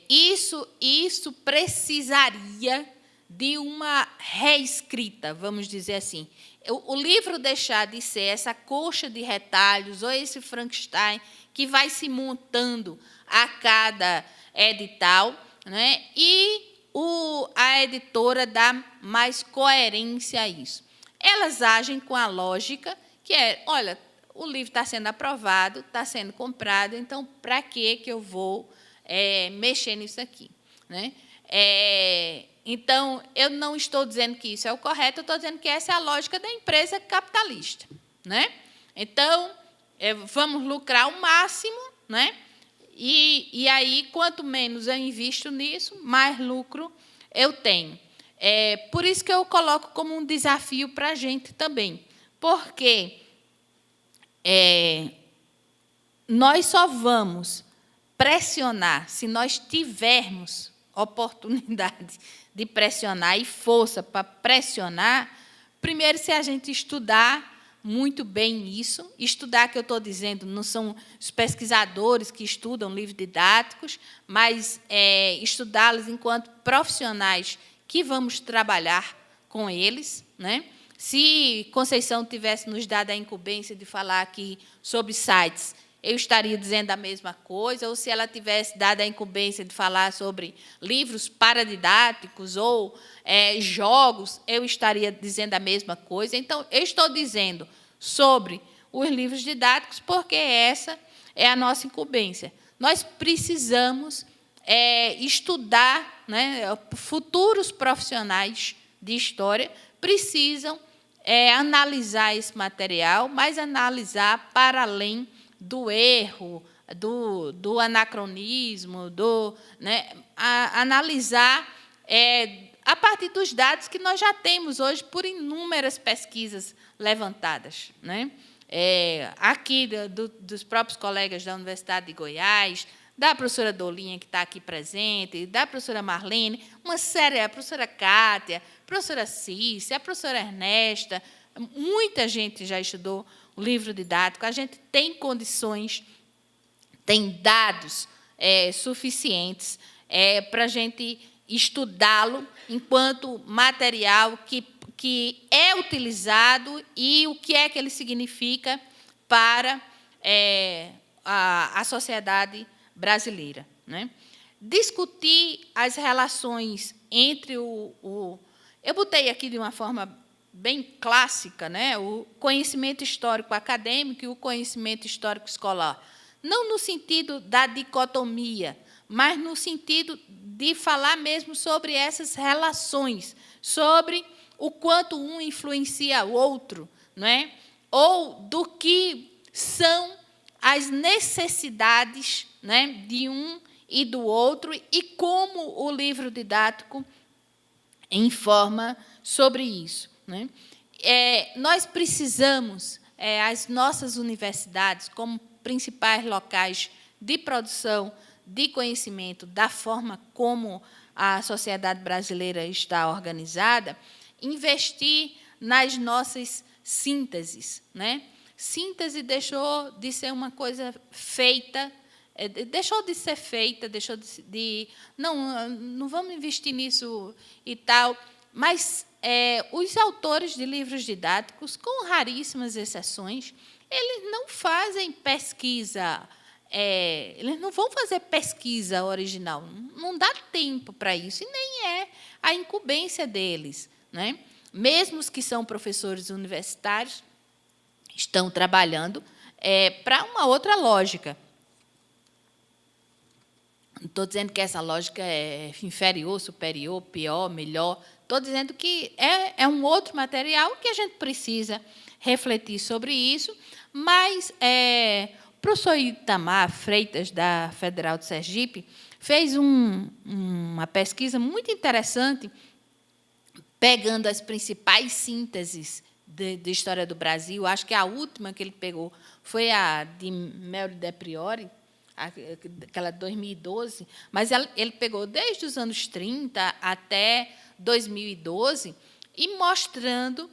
isso precisaria de uma reescrita, vamos dizer assim. O livro deixar de ser essa coxa de retalhos ou esse Frankenstein que vai se montando a cada edital, né? E a editora dá mais coerência a isso. Elas agem com a lógica que olha, o livro está sendo aprovado, está sendo comprado, então, para que eu vou mexer nisso aqui, né? Então, eu não estou dizendo que isso é o correto, eu estou dizendo que essa é a lógica da empresa capitalista, né? Então, vamos lucrar o máximo, né? E aí, quanto menos eu invisto nisso, mais lucro eu tenho. Por isso que eu coloco como um desafio para a gente também, porque nós só vamos pressionar se nós tivermos oportunidade de pressionar e força para pressionar, primeiro, se a gente estudar muito bem isso. Estudar, que eu estou dizendo, não são os pesquisadores que estudam livros didáticos, mas estudá-los enquanto profissionais que vamos trabalhar com eles, né? Se Conceição tivesse nos dado a incumbência de falar aqui sobre sites, eu estaria dizendo a mesma coisa, ou se ela tivesse dado a incumbência de falar sobre livros paradidáticos ou jogos, eu estaria dizendo a mesma coisa. Então, eu estou dizendo sobre os livros didáticos porque essa é a nossa incumbência. Nós precisamos estudar, né? Futuros profissionais de história precisam analisar esse material, mas analisar para além do erro, do anacronismo, né, analisar a partir dos dados que nós já temos hoje por inúmeras pesquisas levantadas, né? Aqui dos próprios colegas da Universidade de Goiás, da professora Dolinha, que está aqui presente, da professora Marlene, uma série, a professora Cátia, a professora Cícia, a professora Ernesta, muita gente já estudou o livro didático, a gente tem condições, tem dados suficientes para a gente estudá-lo enquanto material que é utilizado e o que é que ele significa para a sociedade brasileira, né? Discutir as relações entre eu botei aqui de uma forma bem clássica, né, o conhecimento histórico acadêmico e o conhecimento histórico escolar. Não no sentido da dicotomia, mas no sentido de falar mesmo sobre essas relações, sobre o quanto um influencia o outro, não é? Ou do que são as necessidades, né, de um e do outro e como o livro didático informa sobre isso, né? Nós precisamos, as nossas universidades, como principais locais de produção de conhecimento, da forma como a sociedade brasileira está organizada, investir nas nossas sínteses, né? Síntese deixou de ser uma coisa feita deixou de ser feita, deixou de não vamos investir nisso e tal, mas os autores de livros didáticos, com raríssimas exceções, eles não fazem pesquisa, eles não vão fazer pesquisa original, não dá tempo para isso, e nem é a incumbência deles, né? Mesmo os que são professores universitários estão trabalhando para uma outra lógica. Não estou dizendo que essa lógica é inferior, superior, pior, melhor. Estou dizendo que é um outro material que a gente precisa refletir sobre isso, mas o professor Itamar Freitas, da Federal de Sergipe, fez uma pesquisa muito interessante, pegando as principais sínteses de história do Brasil. Acho que a última que ele pegou foi a de Melri de Priori, aquela de 2012, mas ele pegou desde os anos 30 até 2012 e mostrando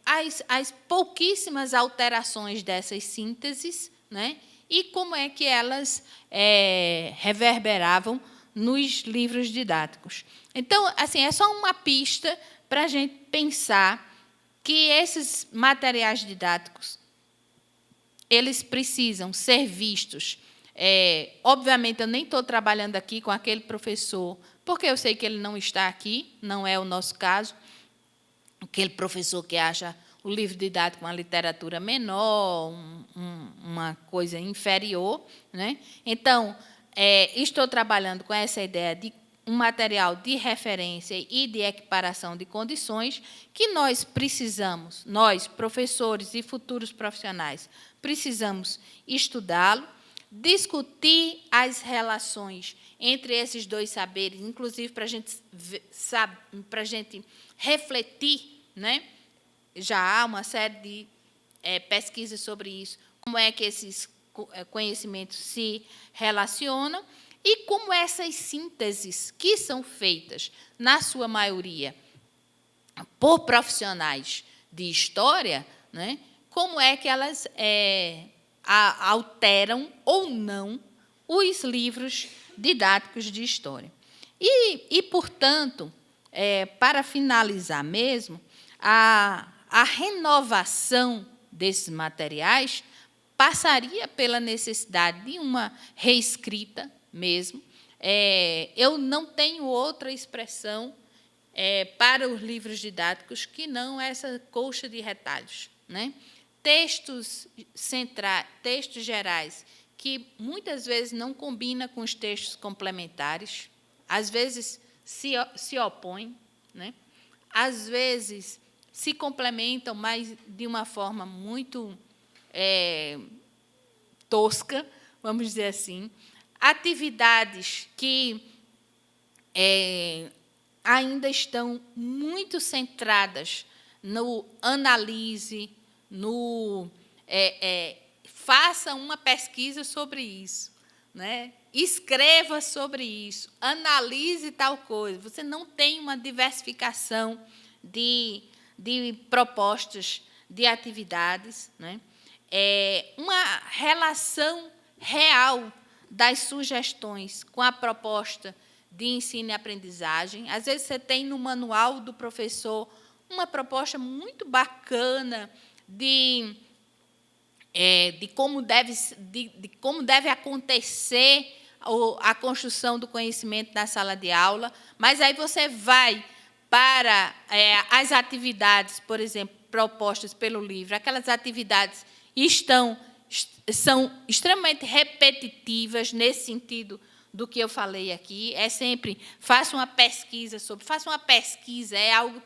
as pouquíssimas alterações dessas sínteses, né, e como é que elas reverberavam nos livros didáticos. Então, assim, é só uma pista para a gente pensar que esses materiais didáticos eles precisam ser vistos. Obviamente, eu nem estou trabalhando aqui com aquele professor, porque eu sei que ele não está aqui, não é o nosso caso, aquele professor que acha o livro didático uma literatura menor, uma coisa inferior, né? Então, estou trabalhando com essa ideia de um material de referência e de equiparação de condições que nós precisamos, nós, professores e futuros profissionais, precisamos estudá-lo, discutir as relações entre esses dois saberes, inclusive para a gente refletir, né? Já há uma série de pesquisas sobre isso, como é que esses conhecimentos se relacionam e como essas sínteses que são feitas, na sua maioria, por profissionais de história, né, como é que elas alteram ou não os livros didáticos de história. E portanto, para finalizar mesmo, a renovação desses materiais passaria pela necessidade de uma reescrita mesmo. Eu não tenho outra expressão para os livros didáticos que não essa colcha de retalhos, né? Textos gerais que muitas vezes não combinam com os textos complementares, às vezes se opõem, né? Às vezes se complementam, mas de uma forma muito tosca, vamos dizer assim. Atividades que ainda estão muito centradas no analise, faça uma pesquisa sobre isso, né? Escreva sobre isso, analise tal coisa. Você não tem uma diversificação de propostas, de atividades, né? Uma relação real das sugestões com a proposta de ensino e aprendizagem. Às vezes, você tem no manual do professor uma proposta muito bacana de como deve acontecer a construção do conhecimento na sala de aula, mas aí você vai para as atividades, por exemplo, propostas pelo livro. Aquelas atividades são extremamente repetitivas nesse sentido do que eu falei aqui. É sempre faça uma pesquisa é algo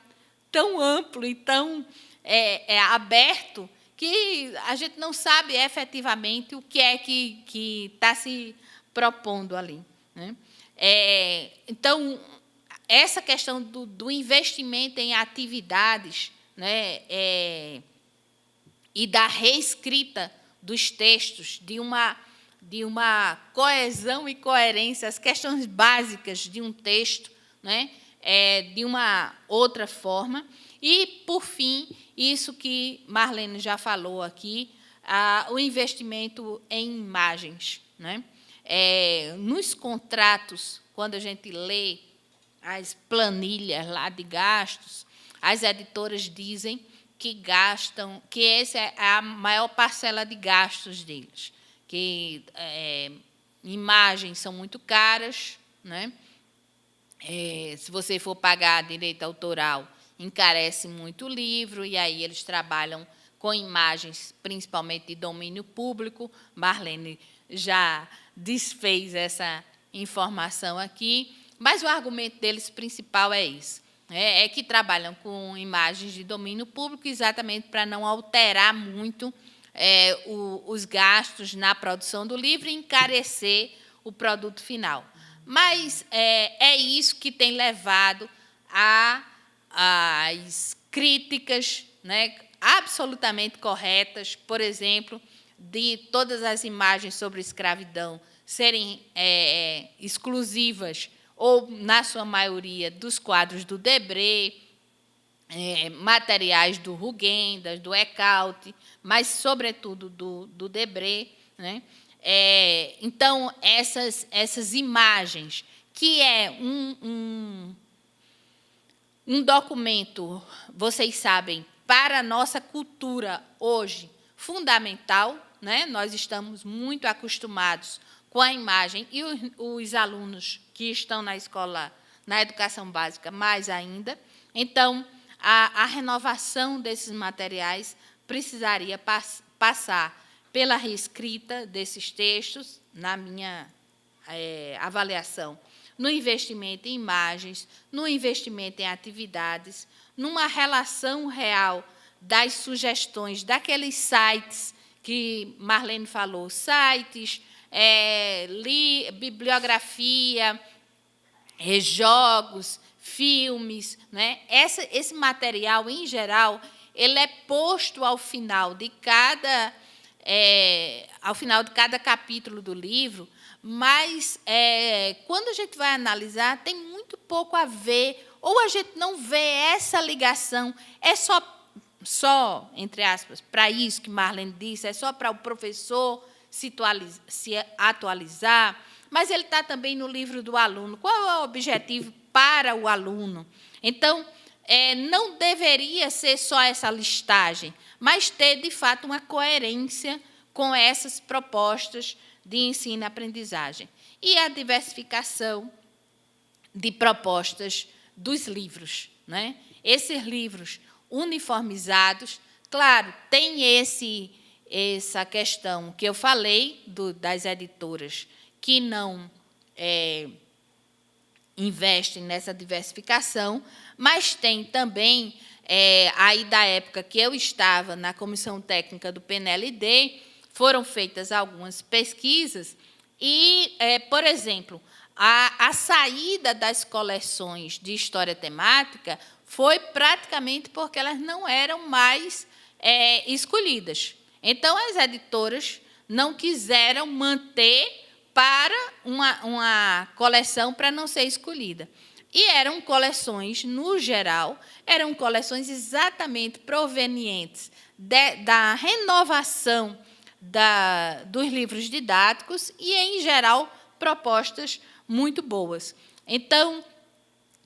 tão amplo e tão aberto que a gente não sabe efetivamente o que é que está se propondo ali, né? Então, essa questão do investimento em atividades, né, e da reescrita dos textos, de uma coesão e coerência, as questões básicas de um texto, né, de uma outra forma. E, por fim, isso que Marlene já falou aqui, o investimento em imagens, né? Nos contratos, quando a gente lê as planilhas lá de gastos, as editoras dizem que essa é a maior parcela de gastos deles, que imagens são muito caras, né? Se você for pagar direito autoral, encarece muito o livro, e aí eles trabalham com imagens, principalmente de domínio público. Marlene já desfez essa informação aqui, mas o argumento deles principal é esse, é que trabalham com imagens de domínio público exatamente para não alterar muito os gastos na produção do livro e encarecer o produto final. Mas é isso que tem levado às críticas, né, absolutamente corretas, por exemplo, de todas as imagens sobre escravidão serem exclusivas, ou, na sua maioria, dos quadros do Debré, materiais do Rugendas, do Ecaute, mas, sobretudo, do Debré, né? Então, essas imagens, que é um documento, vocês sabem, para a nossa cultura hoje, fundamental, né? Nós estamos muito acostumados com a imagem, e os alunos que estão na escola, na educação básica, mais ainda. Então, a renovação desses materiais precisaria passar pela reescrita desses textos, na minha avaliação, no investimento em imagens, no investimento em atividades, numa relação real das sugestões daqueles sites que Marlene falou, sites, bibliografia, jogos, filmes, né? Esse material, em geral, ele é posto ao final de cada capítulo do livro, mas, quando a gente vai analisar, tem muito pouco a ver, ou a gente não vê essa ligação, é só, entre aspas, para isso que Marlene disse, é só para o professor se atualizar, mas ele está também no livro do aluno. Qual é o objetivo para o aluno? Então, não deveria ser só essa listagem, mas ter, de fato, uma coerência com essas propostas de ensino e aprendizagem. E a diversificação de propostas dos livros, né? Esses livros uniformizados, claro, tem essa questão que eu falei das editoras que não investem nessa diversificação, mas tem também, aí da época que eu estava na comissão técnica do PNLD, foram feitas algumas pesquisas e, por exemplo, a saída das coleções de história temática foi praticamente porque elas não eram mais escolhidas. Então, as editoras não quiseram manter para uma coleção para não ser escolhida. E eram coleções, no geral, eram coleções exatamente provenientes da renovação dos livros didáticos e, em geral, propostas muito boas. Então,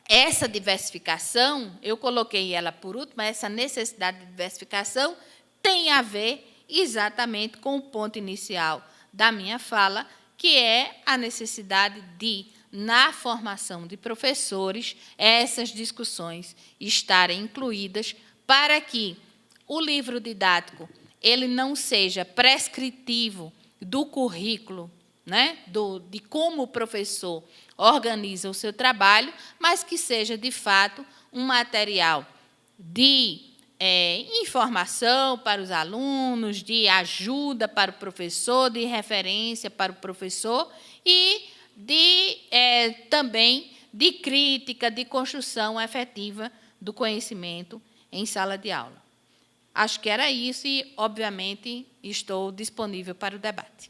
essa diversificação, eu coloquei ela por último, essa necessidade de diversificação tem a ver exatamente com o ponto inicial da minha fala, que é a necessidade de, na formação de professores, essas discussões estarem incluídas para que o livro didático ele não seja prescritivo do currículo, né, de como o professor organiza o seu trabalho, mas que seja, de fato, um material de informação para os alunos, de ajuda para o professor, de referência para o professor e também de crítica, de construção efetiva do conhecimento em sala de aula. Acho que era isso e, obviamente, estou disponível para o debate.